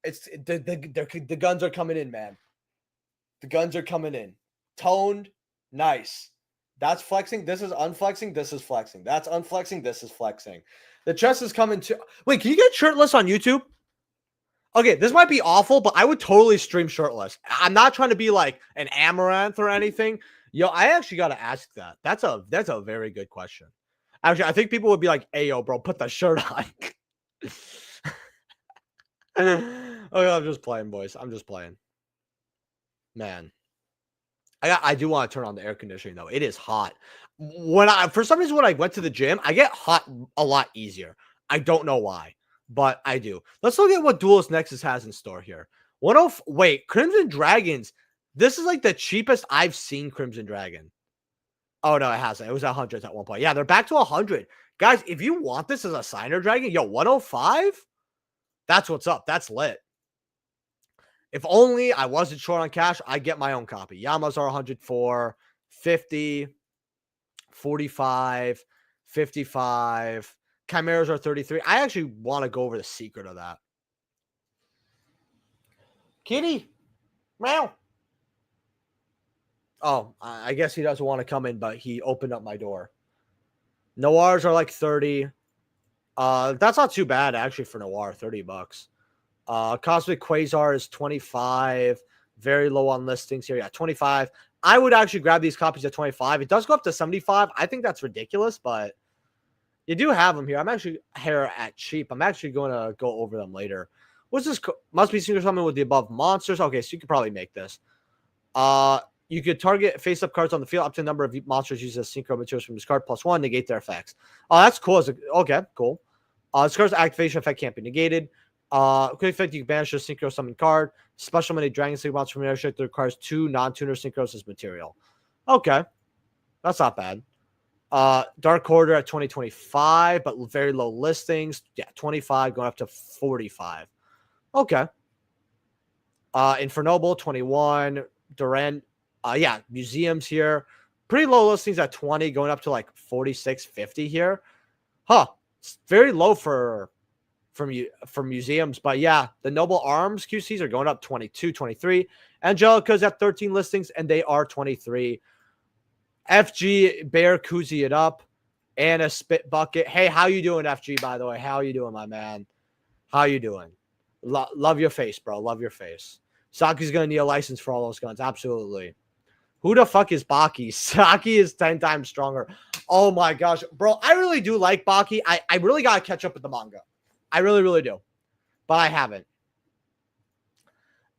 it's the guns are coming in, man. The guns are coming in. Toned, nice. That's flexing. This is unflexing. This is flexing. That's unflexing. This is flexing. The chest is coming to. Wait, can you get shirtless on YouTube? Okay, this might be awful, but I would totally stream shirtless. I'm not trying to be like an amaranth or anything. Yo, I actually got to ask that. That's a very good question. Actually, I think people would be like, "Hey, yo, bro, put the shirt on." Okay, I'm just playing, boys. I'm just playing. Man, I do want to turn on the air conditioning though. It is hot. For some reason when I went to the gym, I get hot a lot easier. I don't know why, but I do. Let's look at what Duelist Nexus has in store here. Wait, Crimson Dragons. This is like the cheapest I've seen Crimson Dragon. Oh no, it hasn't. It was 100 at one point. Yeah, they're back to 100. Guys, if you want this as a signer dragon, yo, 105? That's what's up. That's lit. If only I wasn't short on cash, I'd get my own copy. Yamas are 104, 50, 45, 55. Chimeras are 33. I actually want to go over the secret of that. Kitty, meow. Oh, I guess he doesn't want to come in, but he opened up my door. Noirs are like 30. That's not too bad actually for Noir, $30. Cosmic Quasar is 25. Very low on listings here. Yeah, 25. I would actually grab these copies at 25. It does go up to 75. I think that's ridiculous, but you do have them here. I'm actually here at cheap. I'm actually going to go over them later. What's this? Must be synchro summon with the above monsters. Okay, so you could probably make this. You could target face-up cards on the field up to the number of monsters used as synchro materials from this card +1, negate their effects. Oh, that's cool. Okay, cool. This card's activation effect can't be negated. Quick effect, you can banish a synchro summon card. Special many dragon sync monster from airship that requires 2 non-tuner synchros as material. Okay. That's not bad. Dark Order at 2025, but very low listings. Yeah, 25 going up to 45. Okay. Infernoble, 21. Durant. Yeah, museums here. Pretty low listings at 20, going up to like 46, 50 here. Huh. It's very low for museums, but yeah, the Noble Arms QCs are going up 22, 23. Angelica's at 13 listings, and they are 23. FG Bear koozie it up, and a Spit Bucket. Hey, how you doing, FG? By the way, how you doing, my man? How you doing? Love your face, bro. Love your face. Saki's gonna need a license for all those guns. Absolutely. Who the fuck is Baki? Saki is 10 times stronger. Oh my gosh, bro. I really do like Baki. I really gotta catch up with the manga. I really, really do. But I haven't.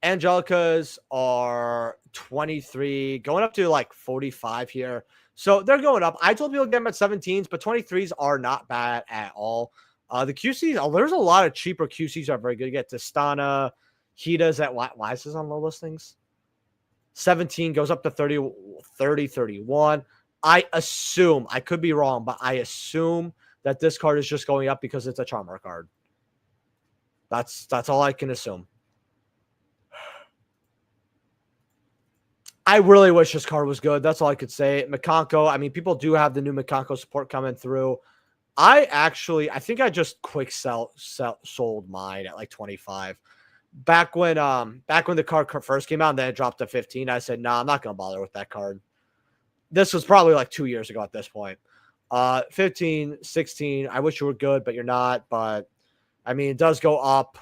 Angelicas are 23, going up to like 45 here. So they're going up. I told people to get them at 17s, but 23s are not bad at all. The QCs, there's a lot of cheaper QCs that are very good. You get Testana, Hita's at, why is this on low listings? 17 goes up to 30, 31. I assume, I could be wrong, but I assume that this card is just going up because it's a Charmer card. That's all I can assume. I really wish this card was good. That's all I could say. Mikanko, I mean, people do have the new Mikanko support coming through. I think I just quick sold mine at like 25. Back when the card first came out and then it dropped to 15, I said, nah, I'm not going to bother with that card. This was probably like 2 years ago at this point. 15, 16, I wish you were good, but you're not. But, I mean, it does go up.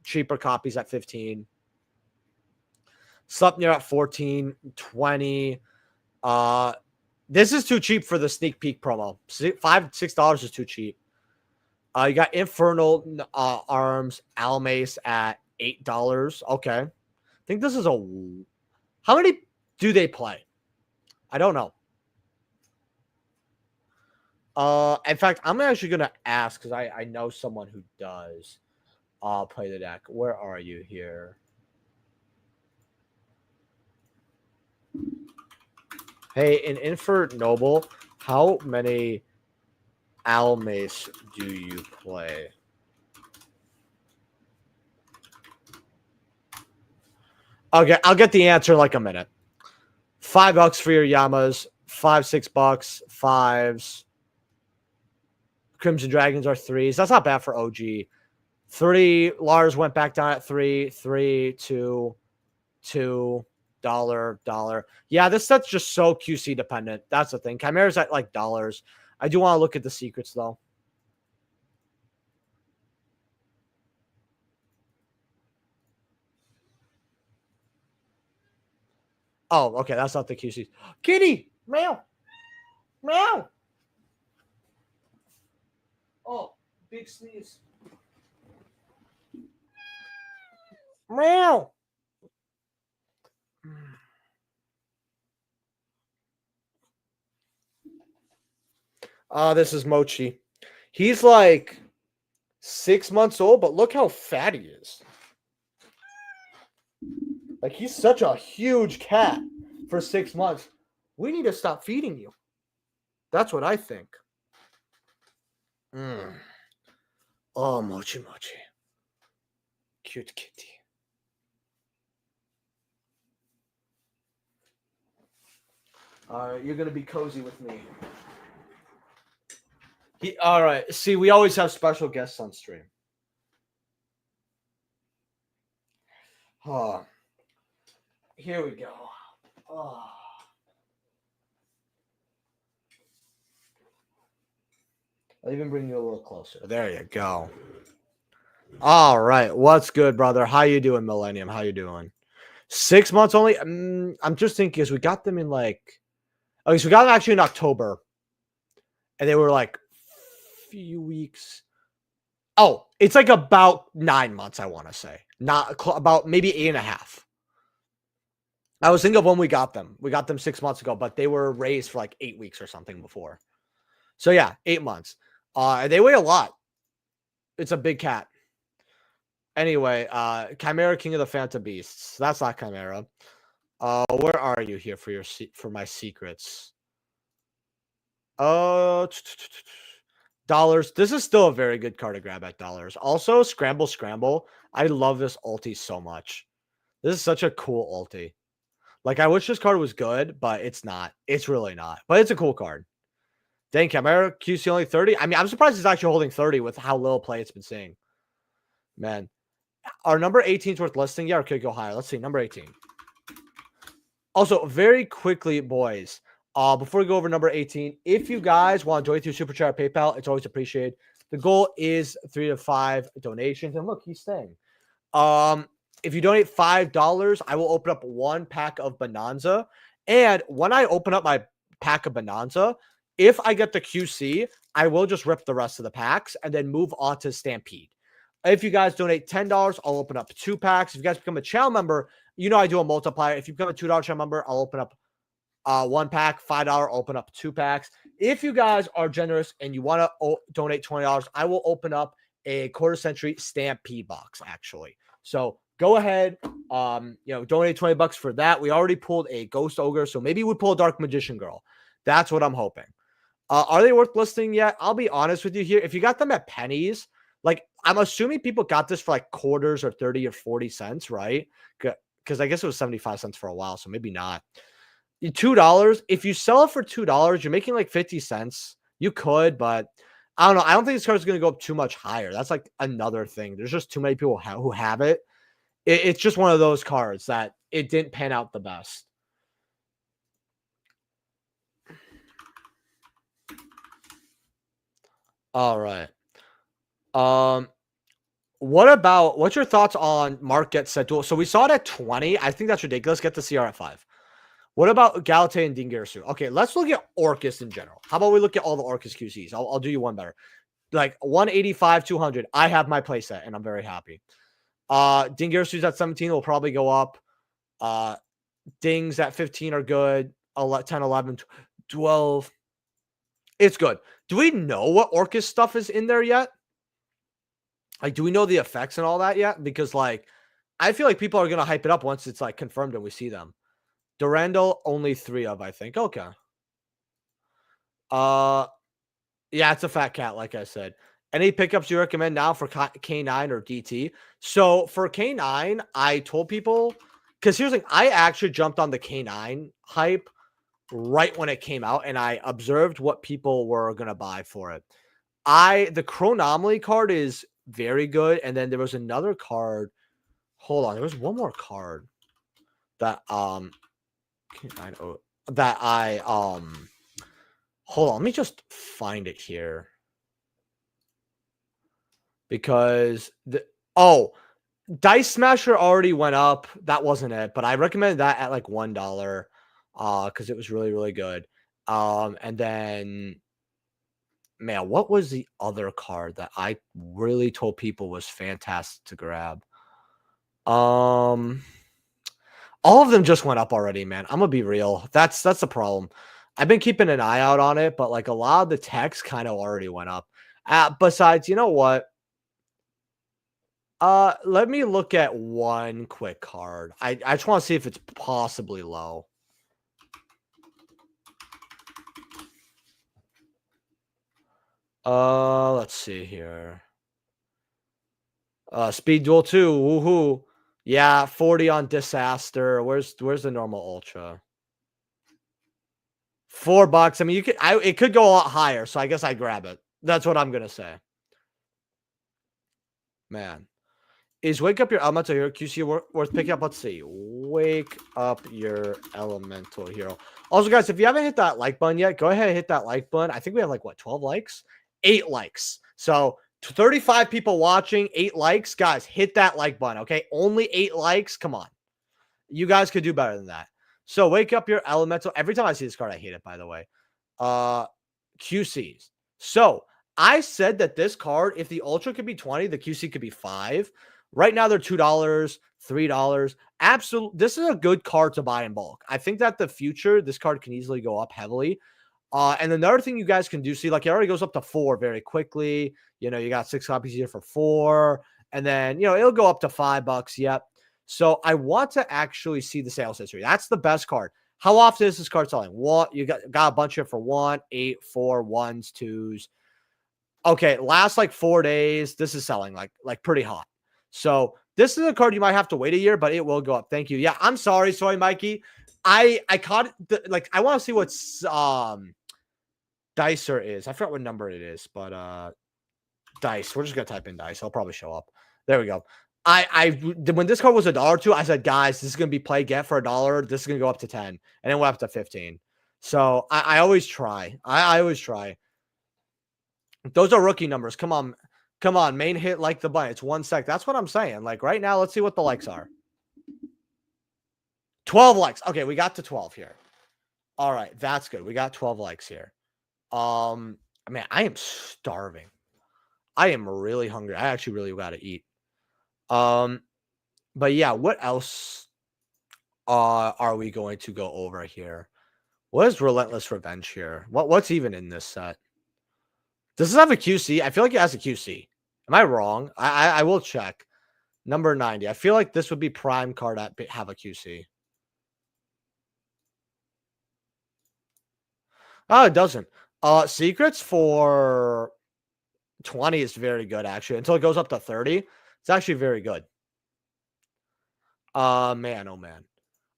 Cheaper copies at 15. Sleipnir at 14, 20. This is too cheap for the sneak peek promo. $6 is too cheap. You got Infernal Arms, Almace at $8. Okay. I think this is how many do they play? I don't know. In fact, I'm actually going to ask because I know someone who does play the deck. Where are you here? Hey, in Infert Noble, how many Almace do you play? Okay, I'll get the answer in like a minute. $5 for your Yamas, $5, $6, fives. Crimson Dragons are 3s. That's not bad for OG. 3. Lars went back down at 3. 3, 2, 2, dollar, dollar. Yeah, this set's just so QC dependent. That's the thing. Chimera's at like dollars. I do want to look at the secrets though. Oh, okay. That's not the QC. Kitty! Meow! Meow! Oh, big sneeze. Meow! This is Mochi. He's like 6 months old, but look how fat he is. Like, he's such a huge cat for 6 months. We need to stop feeding you. That's what I think. Oh, Mochi Mochi. Cute kitty. You're going to be cozy with me. All right. See, we always have special guests on stream. Oh. Here we go. Oh. I'll even bring you a little closer. There you go. All right. What's good, brother? How you doing, Millennium? How you doing? 6 months only? I'm just thinking because we got them in like... Okay, so we got them actually in October. And they were like few weeks. Oh, it's like about 9 months, I want to say. Not about maybe 8.5. I was thinking of when we got them. We got them 6 months ago, but they were raised for like 8 weeks or something before. So yeah, 8 months. They weigh a lot. It's a big cat. Anyway, Chimera King of the Phantom Beasts. That's not Chimera. Where are you here for my secrets? Dollars. This is still a very good card to grab at dollars. Also, Scramble Scramble. I love this ulti so much. This is such a cool ulti. Like, I wish this card was good, but it's not. It's really not. But it's a cool card. Dang, Chimera QC only 30. I mean, I'm surprised it's actually holding 30 with how little play it's been seeing. Man. Our number 18 is worth listing. Yeah, or could go higher. Let's see. Number 18. Also, very quickly, boys, before we go over number 18, if you guys want to join through Super Chat or PayPal, it's always appreciated. The goal is 3 to 5 donations. And look, he's staying. If you donate $5, I will open up 1 pack of Bonanza. And when I open up my pack of Bonanza, if I get the QC, I will just rip the rest of the packs and then move on to Stampede. If you guys donate $10, I'll open up 2 packs. If you guys become a channel member, you know I do a multiplier. If you become a $2 channel member, I'll open up 1 pack. $5, open up 2 packs. If you guys are generous and you want to donate $20, I will open up a quarter century Stampede box, actually. So go ahead, donate $20 for that. We already pulled a Ghost Ogre, so maybe we pull a Dark Magician Girl. That's what I'm hoping. Are they worth listing yet? I'll be honest with you here. If you got them at pennies, like, I'm assuming people got this for like quarters or 30 or 40 cents, right? Because I guess it was 75 cents for a while, so maybe not. $2. If you sell it for $2, you're making like 50 cents. You could, but I don't know. I don't think this card is going to go up too much higher. That's like another thing. There's just too many people who have it. It's just one of those cards that it didn't pan out the best. All right. What's your thoughts on Mark gets set duel? So we saw it at 20. I think that's ridiculous. Get the CR at 5. What about Galate and Dingirsu? Okay, let's look at Orcus in general. How about we look at all the Orcus QCs? I'll do you one better. Like 185, 200. I have my playset, and I'm very happy. Dingirsu's at 17 will probably go up. Dings at 15 are good. 10, 11, 12. It's good. Do we know what Orcus stuff is in there yet? Like, do we know the effects and all that yet? Because, like, I feel like people are going to hype it up once it's, like, confirmed and we see them. Durandal, only 3 of, I think. Okay. Yeah, it's a fat cat, like I said. Any pickups you recommend now for K9 or DT? So, for K9, I told people... Because here's the thing. I actually jumped on the K9 hype right when it came out, and I observed what people were going to buy for it. The Chronomaly card is very good, and then there was another card. Hold on, there was one more card that I know that I hold on, let me just find it here because the oh Dice Smasher already went up. That wasn't it, but I recommended that at like $1 because it was really, really good. And then man, what was the other card that I really told people was fantastic to grab? Um, all of them just went up already, man. I'm gonna be real. That's the problem. I've been keeping an eye out on it, but like a lot of the text kind of already went up. Besides, you know what? Let me look at one quick card. I just want to see if it's possibly low. Let's see here. Speed Duel 2, woohoo. Yeah, 40 on Disaster. Where's the normal Ultra? $4. I mean, it could go a lot higher, so I guess I'd grab it. That's what I'm gonna say. Man. Is Wake Up Your Elemental Hero QC worth picking up? Let's see. Wake Up Your Elemental Hero. Also, guys, if you haven't hit that like button yet, go ahead and hit that like button. I think we have like, what, 12 likes? 8 likes. So 35 people watching, 8 likes. Guys, hit that like button, okay? Only 8 likes. Come on. You guys could do better than that. So Wake Up Your Elemental. Every time I see this card, I hate it, by the way. QCs. So I said that this card, if the Ultra could be 20, the QC could be 5. Right now, they're $2, $3. Absolutely. This is a good card to buy in bulk. I think that the future, this card can easily go up heavily. And another thing you guys can do, see, like it already goes up to 4 very quickly. You know, you got 6 copies here for 4. And then, you know, it'll go up to $5. Yep. So I want to actually see the sales history. That's the best card. How often is this card selling? What you got a bunch of for 1, 8, 4, 1s, 2s. Okay, last like 4 days. This is selling like pretty hot. So this is a card you might have to wait a year, but it will go up. Thank you. Yeah, I'm sorry, Mikey. I caught like I want to see what's Dicer is. I forgot what number it is, but Dice. We're just gonna type in Dice. I'll probably show up. There we go. When this card was $1 I said, guys, this is gonna be play get for $1. This is gonna go up to 10, and then went up to 15. So I always try. I always try. Those are rookie numbers. Come on. Come on. Main hit like the button. It's 1 sec. That's what I'm saying. Like right now, let's see what the likes are. 12 likes. Okay, we got to 12 here. All right, that's good. We got 12 likes here. Man, I am starving. I am really hungry. I actually really got to eat. But yeah, what else are we going to go over here? What is Relentless Revenge here? What's even in this set? Does this have a QC? I feel like it has a QC. Am I wrong? I will check. Number 90. I feel like this would be prime card that have a QC. Oh, it doesn't. Secrets for 20 is very good, actually. Until it goes up to 30. It's actually very good. Man, oh man.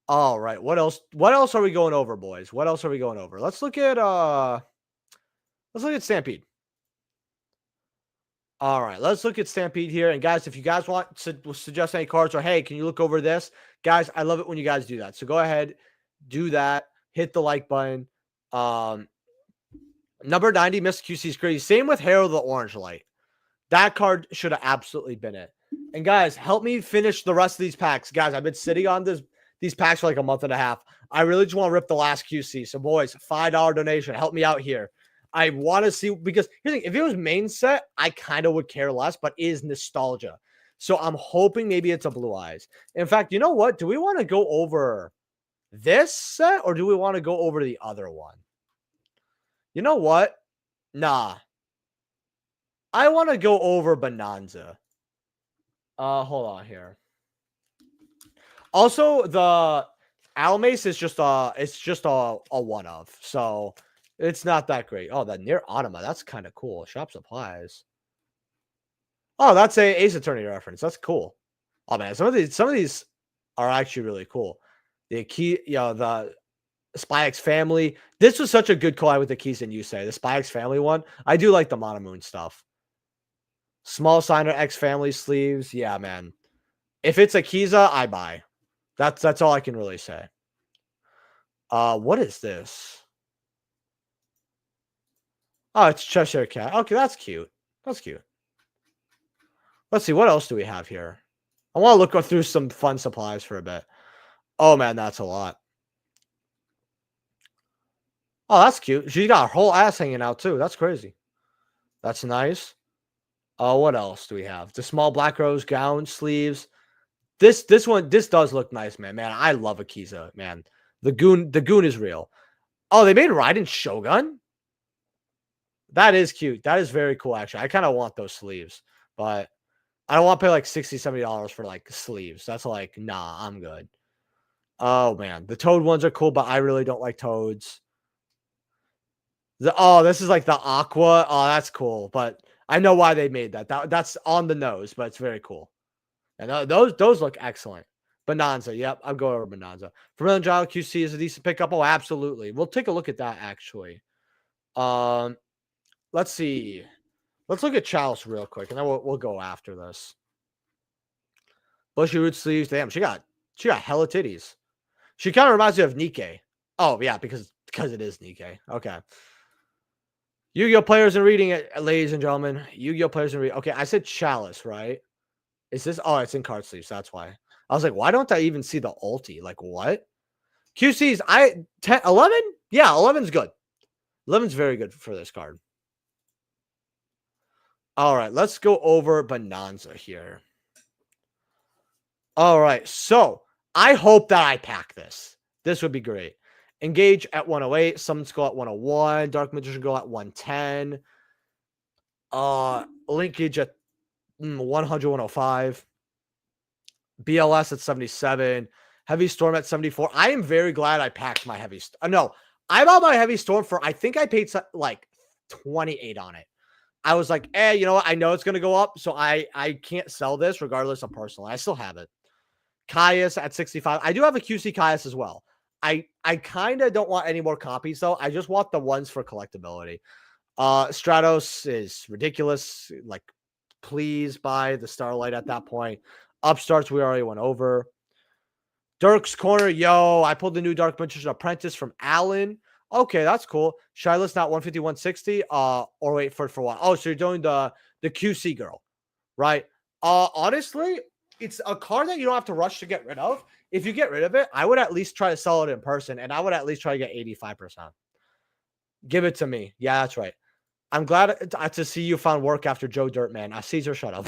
All right. What else? What else are we going over, boys? What else are we going over? Let's look at Stampede. All right, let's look at Stampede here. And guys, if you guys want to suggest any cards or hey, can you look over this? Guys, I love it when you guys do that. So go ahead, do that. Hit the like button. Number 90, Mr. QC is crazy. Same with Herald of the Orange Light. That card should have absolutely been it. And guys, help me finish the rest of these packs. Guys, I've been sitting on these packs for like a month and a half. I really just want to rip the last QC. So boys, $5 donation. Help me out here. I want to see, because here's the thing, if it was main set, I kind of would care less, but it is nostalgia. So I'm hoping maybe it's a Blue Eyes. In fact, you know what? Do we want to go over this set or do we want to go over the other one? You know what? Nah. I want to go over Bonanza. Hold on here. Also, the Almace is just a one of. So it's not that great. Oh, that near Anima. That's kind of cool. Shop supplies. Oh, that's a Ace Attorney reference. That's cool. Oh man, some of these are actually really cool. The key, you know, Spy X Family. This was such a good collab with the keys and you say the Spy X Family one. I do like the Monomoon stuff. Small signer X Family sleeves. Yeah, man. If it's a Kiza, I buy. That's all I can really say. What is this? Oh, it's Cheshire Cat. Okay, that's cute. That's cute. Let's see, what else do we have here? I want to look through some fun supplies for a bit. Oh man, that's a lot. Oh, that's cute. She's got her whole ass hanging out too. That's crazy. That's nice. Oh, what else do we have? The small black rose gown sleeves. This one, this does look nice, man. Man, I love Akiza, man. The goon is real. Oh, they made Raiden Shogun? That is cute. That is very cool, actually. I kind of want those sleeves, but I don't want to pay like $60, $70 for like sleeves. That's like, nah, I'm good. Oh man, the toad ones are cool, but I really don't like toads. This is like the aqua. Oh, that's cool, but I know why they made that. That's on the nose, but it's very cool. And those look excellent. Bonanza, yep, I'm going over Bonanza. Vermilion Giles QC is a decent pickup. Oh, absolutely. We'll take a look at that actually. Let's see. Let's look at Chalice real quick, and then we'll go after this. Bushy root sleeves. Damn, she got hella titties. She kind of reminds me of Nikkei. Oh yeah, because it is Nikkei. Okay. Yu-Gi-Oh players and reading it, ladies and gentlemen. Yu-Gi-Oh players and reading. Okay, I said Chalice, right? Is this? Oh, it's in card sleeves. That's why. I was like, why don't I even see the ulti? Like what? QC's 10, 11? Yeah, 11's good. 11's very good for this card. All right, let's go over Bonanza here. All right, so I hope that I pack this. This would be great. Engage at 108, Summon Skull at 101, Dark Magician Girl at 110. Linkage at 100, 105. BLS at 77. Heavy Storm at 74. I am very glad I packed my Heavy Storm. No, I bought my Heavy Storm for, I think I paid like 28 on it. I was like, you know what? I know it's going to go up, so I can't sell this regardless of personal. I still have it. Caius at 65. I do have a QC Caius as well. I kind of don't want any more copies, though. I just want the ones for collectability. Stratos is ridiculous. Like, please buy the Starlight at that point. Upstarts, we already went over. Dirk's Corner, yo, I pulled the new Dark Magician Apprentice from Allen. Okay, that's cool. Shiloh's not 150, 160. Or wait for what? Oh, so you're doing the QC girl, right? Honestly, it's a card that you don't have to rush to get rid of. If you get rid of it, I would at least try to sell it in person, and I would at least try to get 85%. Give it to me. Yeah, that's right. I'm glad to see you found work after Joe Dirtman. Caesar, shut up.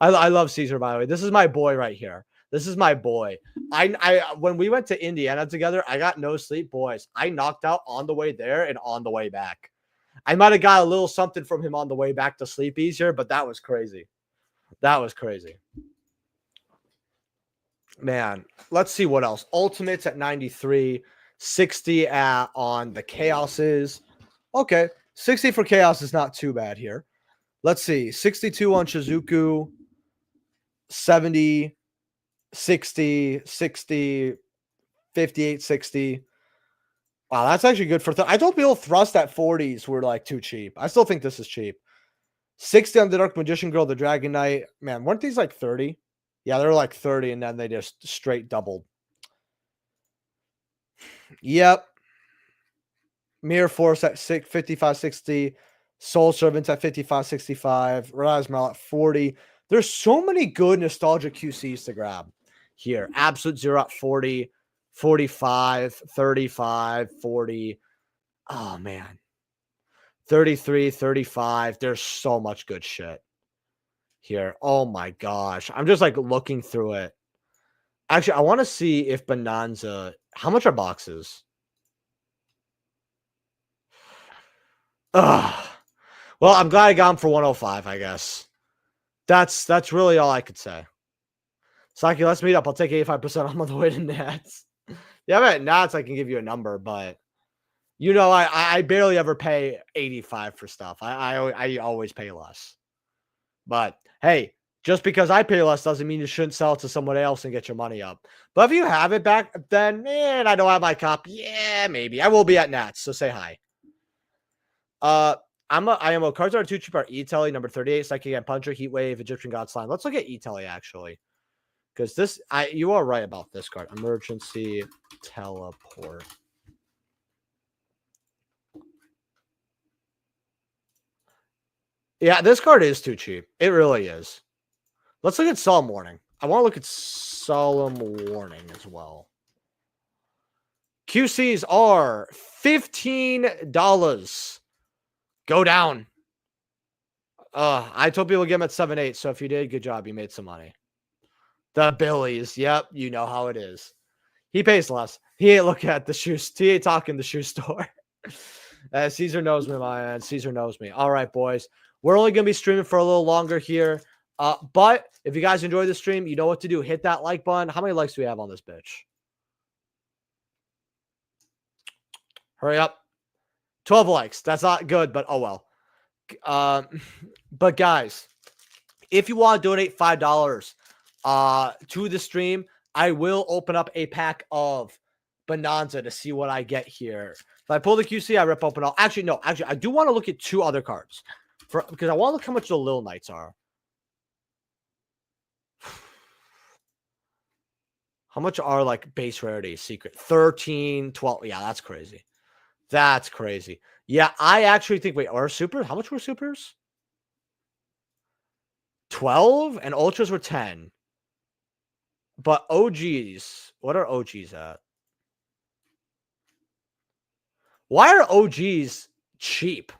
I love Caesar, by the way. This is my boy right here. This is my boy. I when we went to Indiana together, I got no sleep, boys. I knocked out on the way there and on the way back. I might have got a little something from him on the way back to sleep easier, but that was crazy. That was crazy. Man, let's see what else. Ultimates at 93, 60 on the Chaoses. Okay, 60 for Chaos is not too bad here. Let's see. 62 on Shizuku, 70, 60, 60, 58, 60. Wow, that's actually good for I told people Thrust at 40s were like too cheap. I still think this is cheap. 60 on the Dark Magician Girl, the Dragon Knight. Man, weren't these like 30? Yeah, they're like 30, and then they just straight doubled. Yep. Mirror Force at 55, 60. Soul Servants at 55, 65. Razmal at 40. There's so many good nostalgia QCs to grab here. Absolute Zero at 40, 45, 35, 40. Oh, man. 33, 35. There's so much good shit here. Oh, my gosh. I'm just like looking through it. Actually, I want to see if Bonanza. How much are boxes? Ugh. Well, I'm glad I got them for 105, I guess. That's really all I could say. Saki, let's meet up. I'll take 85% off on the way to Nats. Yeah, but Nats, I can give you a number, but you know, I barely ever pay 85 for stuff. I always pay less. But hey, Just because I pay less doesn't mean you shouldn't sell it to someone else and get your money up. But if you have it back, then I don't have my copy. Yeah, maybe. I will be at Nats, so say hi. I am a cards are too cheap are E-Telly, number 38, Psychic and Puncher, Heat Wave, Egyptian God Slime. Let's look at E-Telly actually. Because you are right about this card. Emergency Teleport. Yeah, this card is too cheap. It really is. Let's look at Solemn Warning. I want to look at Solemn Warning as well. QCs are $15. Go down. I told people to get them at 7.8. So if you did, good job. You made some money. The Billies. Yep. You know how it is. He pays less. He ain't looking at the shoes. He ain't talking the shoe store. Caesar knows me, man. Caesar knows me. All right, boys. We're only going to be streaming for a little longer here. But if you guys enjoy the stream, you know what to do. Hit that like button. How many likes do we have on this bitch? Hurry up. 12 likes. That's not good, but oh well. But guys, if you want to donate $5 to the stream, I will open up a pack of Bonanza to see what I get here. If I pull the QC, I rip open all. Actually, no. Actually, I do want to look at two other cards because I want to look how much the Lil Knights are. How much are like base rarity secret? 13, 12. Yeah, that's crazy. That's crazy. Yeah, I actually think, wait, are super? How much were supers? 12 and ultras were 10. But OGs, what are OGs at? Why are OGs cheap?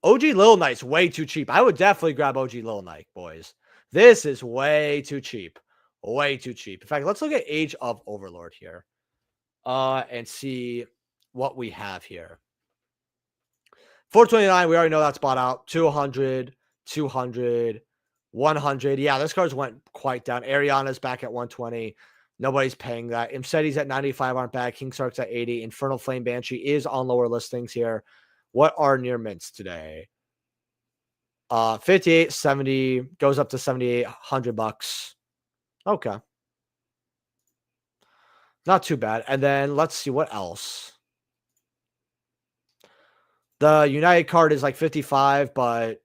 OG Lil Knight's way too cheap. I would definitely grab OG Lil Knight, boys. This is way too cheap. Way too cheap. In fact, let's look at Age of Overlord here. And see what we have here. 429, we already know that's bought out. 200, 200, 100. Yeah, this card's went quite down. Ariana's back at 120. Nobody's paying that. Imseti's at 95, aren't bad. King Sark's at 80. Infernal Flame Banshee is on lower listings here. What are near mints today? 58, 70, goes up to 78, $100. Okay. Not too bad. And then let's see what else. The United card is like 55, but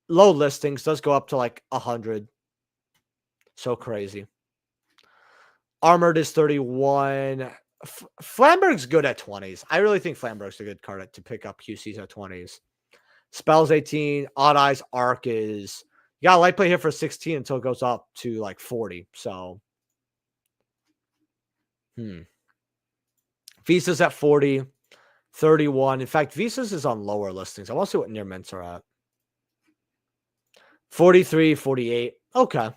low listings does go up to like 100. So crazy. Armored is 31. Flamberg's good at 20s. I really think Flamberg's a good card to pick up QCs at 20s. Spells 18. Odd Eyes Arc is... You got a light play here for 16 until it goes up to like 40. So... Visa's at 40. 31. In fact, Visa's is on lower listings. I want to see what near mints are at. 43, 48. Okay.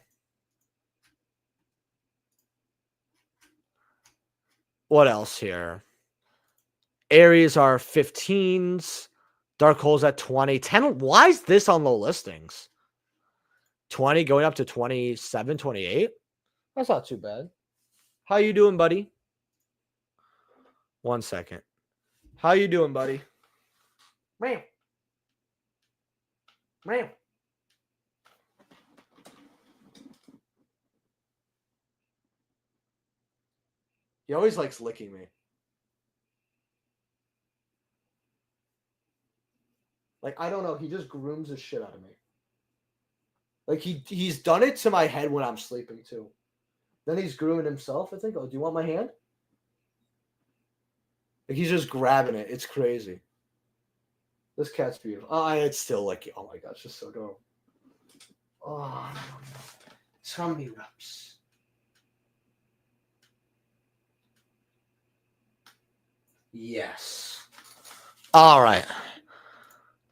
What else here? Aries are 15s. Dark Holes at 20. 10. Why is this on low listings? 20 going up to 27, 28. That's not too bad. How you doing, buddy? 1 second. How you doing, buddy? Meow. Meow. He always likes licking me. Like, I don't know. He just grooms the shit out of me. Like, he's done it to my head when I'm sleeping, too. Then he's grooming himself. I think, oh, do you want my hand? Like, he's just grabbing it. It's crazy. This cat's beautiful. Oh, it's still like, oh my gosh, it's just so adorable. Oh, so many reps. Yes. All right.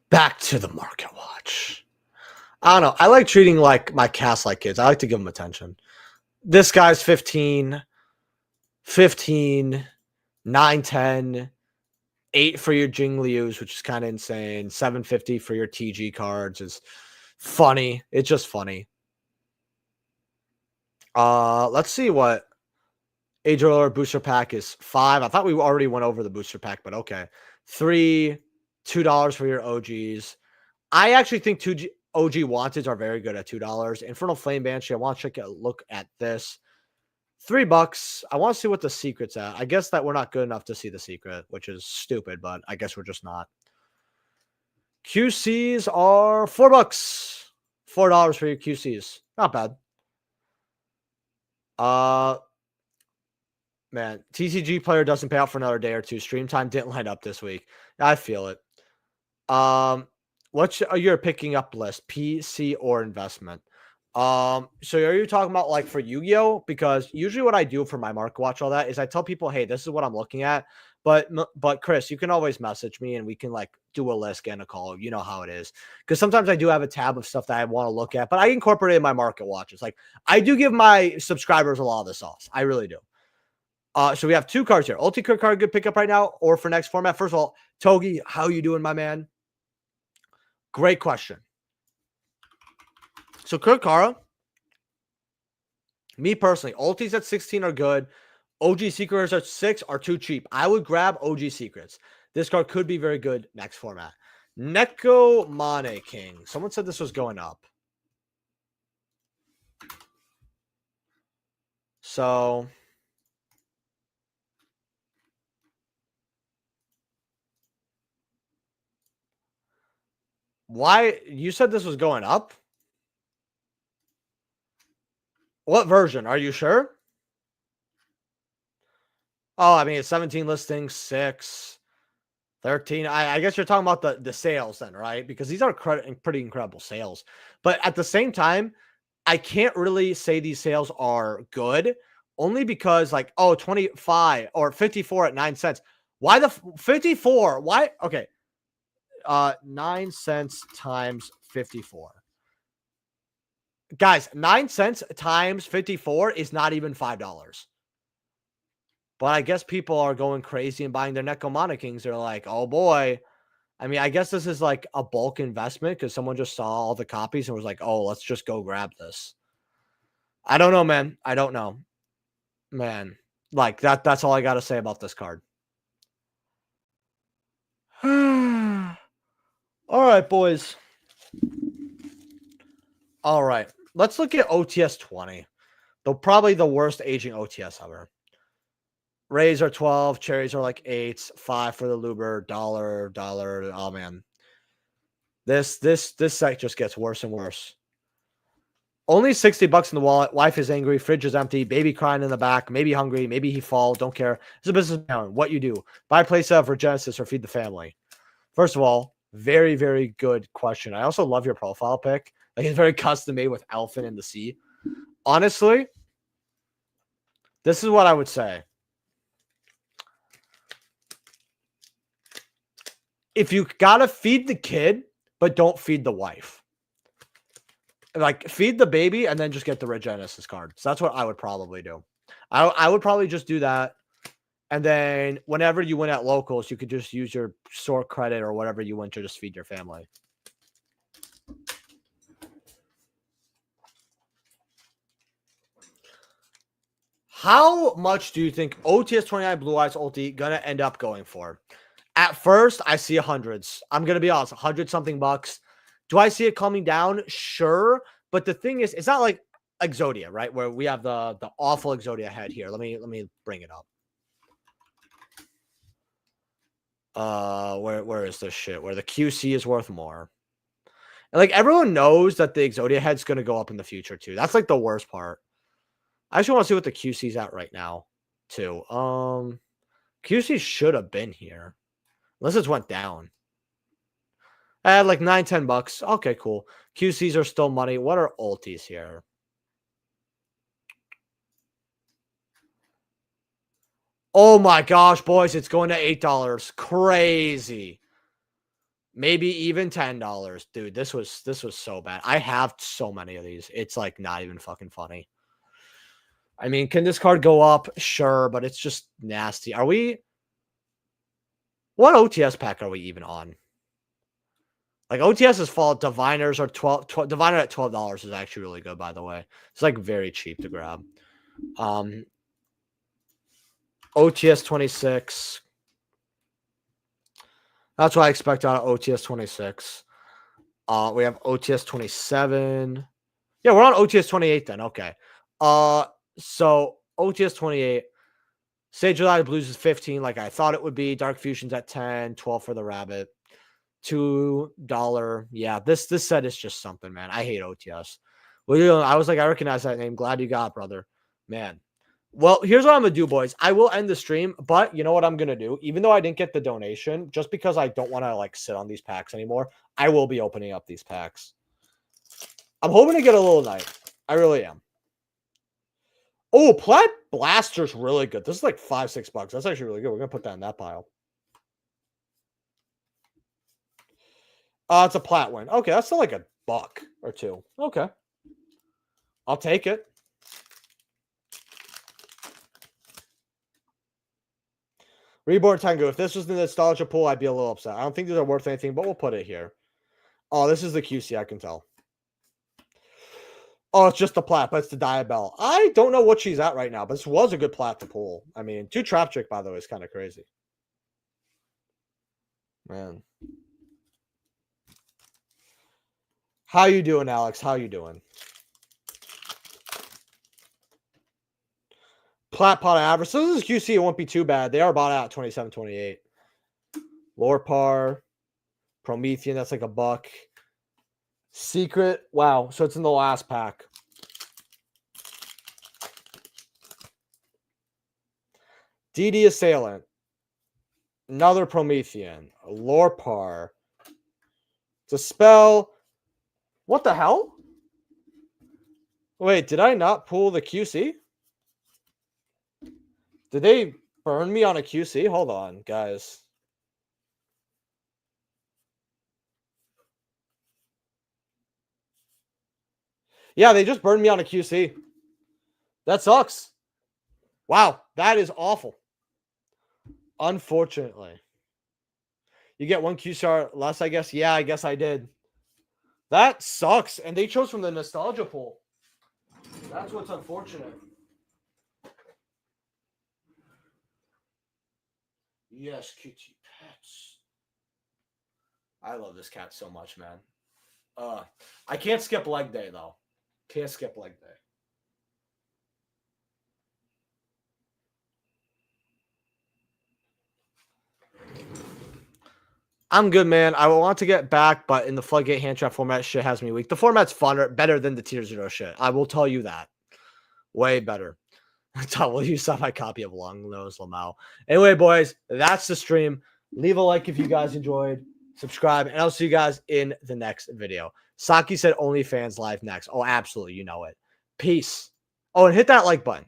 Back to the market watch. I don't know. I like treating like my cast like kids. I like to give them attention. This guy's 15, 9, 10, 8 for your Jing Lius, which is kind of insane. 750 for your TG cards is funny. It's just funny. Let's see what Age of Overlord booster pack is. 5. I thought we already went over the booster pack, but okay. 3, $2 for your OGs. I actually think OG Wanteds are very good at $2. Infernal Flame Banshee, I want to take a look at this. $3. I want to see what the secret's at. I guess that we're not good enough to see the secret, which is stupid, but I guess we're just not. QCs are $4. $4 for your QCs. Not bad. Man, TCG player doesn't pay out for another day or two. Stream time didn't line up this week. I feel it. What's your picking up list? PC or investment? So are you talking about like for Yu-Gi-Oh? Because usually what I do for my market watch, all that is I tell people, hey, this is what I'm looking at. But Chris, you can always message me and we can like do a list, get in a call. You know how it is. Because sometimes I do have a tab of stuff that I want to look at, but I incorporate it in my market watches. Like I do give my subscribers a lot of the sauce. I really do. So we have 2 cards here. Ulti card, good pickup right now, or for next format. First of all, Togi, how you doing, my man? Great question. So Kirkara, me personally, ultis at 16 are good. OG Secrets at 6 are too cheap. I would grab OG Secrets. This card could be very good next format. Neko Mane King. Someone said this was going up. So why you said this was going up? What version? Are you sure? Oh, I mean, it's 17 listings, 6, 13. I guess you're talking about the sales then, right? Because these are pretty incredible sales. But at the same time, I can't really say these sales are good only because like, oh, 25 or 54 at 9 cents. Why the 54? Why? Okay. 9 cents times 54. Guys, 9 cents times 54 is not even $5. But I guess people are going crazy and buying their Necromana Kings. They're like, oh boy. I mean, I guess this is like a bulk investment because someone just saw all the copies and was like, oh, let's just go grab this. I don't know, man. I don't know. Man, like that's all I got to say about this card. All right, boys. All right. Let's look at OTS 20. Though probably the worst aging OTS ever. Rays are 12, cherries are like 8s, 5 for the Luber, dollar. Oh man. This site just gets worse and worse. Only $60 in the wallet. Wife is angry. Fridge is empty. Baby crying in the back. Maybe hungry. Maybe he fall. Don't care. It's a business man. What you do? Buy a playset for Genesis or feed the family. First of all, very, very good question. I also love your profile pic. Like it's very custom made with Elfin in the sea. Honestly, this is what I would say. If you gotta feed the kid, but don't feed the wife. Like feed the baby and then just get the Regenesis card. So that's what I would probably do. I would probably just do that. And then whenever you win at locals, you could just use your store credit or whatever you win to just feed your family. How much do you think OTS 29 Blue Eyes Ulti gonna end up going for? At first, I see hundreds. I'm gonna be honest, 100-something bucks. Do I see it coming down? Sure. But the thing is, it's not like Exodia, right? Where we have the awful Exodia head here. Let me bring it up. Where is this shit? Where the QC is worth more. And like everyone knows that the Exodia head's gonna go up in the future too. That's like the worst part. I actually want to see what the QC's at right now, too. QC should have been here. Unless it went down. I had like $9-10. Okay, cool. QCs are still money. What are ultis here? Oh my gosh, boys, it's going to $8. Crazy. Maybe even $10. Dude, this was so bad. I have so many of these. It's like not even fucking funny. I mean, can this card go up? Sure, but it's just nasty. Are we... What OTS pack are we even on? Like OTS is fall. Diviners are 12 Diviner at $12 is actually really good, by the way. It's like very cheap to grab. OTS 26. That's what I expect out of OTS 26. We have OTS 27. Yeah, we're on OTS 28 then. Okay. So OTS 28. Sage of Blues is 15, like I thought it would be. Dark Fusion's at 10, 12 for the rabbit. $2. Yeah, this set is just something, man. I hate OTS. Well, I was like, I recognize that name. Glad you got, brother. Man. Well, here's what I'm gonna do, boys. I will end the stream, but you know what I'm gonna do? Even though I didn't get the donation, just because I don't want to like sit on these packs anymore, I will be opening up these packs. I'm hoping to get a little night. I really am. Oh, Plat Blaster's really good. This is like $5-6. That's actually really good. We're gonna put that in that pile. It's a Plat win. Okay, that's still like $1 or $2. Okay. I'll take it. Reborn Tengu. If this was the nostalgia pool, I'd be a little upset. I don't think these are worth anything, but we'll put it here. Oh, this is the QC, I can tell. Oh, it's just the Plat, but it's the Diabell. I don't know what she's at right now, but this was a good Plat to pull. I mean, 2 Trap Trick, by the way, is kind of crazy. Man. How you doing, Alex? How you doing? Plat Pot average. So this is QC. It won't be too bad. They are bought out 27, 28. Lorpar. Promethean. That's like $1. Secret. Wow. So it's in the last pack. DD Assailant. Another Promethean. Lorpar. It's a spell. What the hell? Wait, did I not pull the QC? Did they burn me on a QC? Hold on, guys. Yeah, they just burned me on a QC. That sucks. Wow, that is awful. Unfortunately. You get 1 QSR less, I guess. Yeah, I guess I did. That sucks. And they chose from the nostalgia pool. That's what's unfortunate. Yes, Kitty Pets. I love this cat so much, man. I can't skip leg day, though. Can't skip leg day. I'm good, man. I want to get back, but in the Floodgate hand trap format, shit has me weak. The format's funner, better than the Tier 0 shit. I will tell you that. Way better. Will you saw my copy of Long Nose Lamau? Anyway, boys, that's the stream. Leave a like if you guys enjoyed. Subscribe, and I'll see you guys in the next video. Saki said OnlyFans live next. Oh, absolutely. You know it. Peace. Oh, and hit that like button.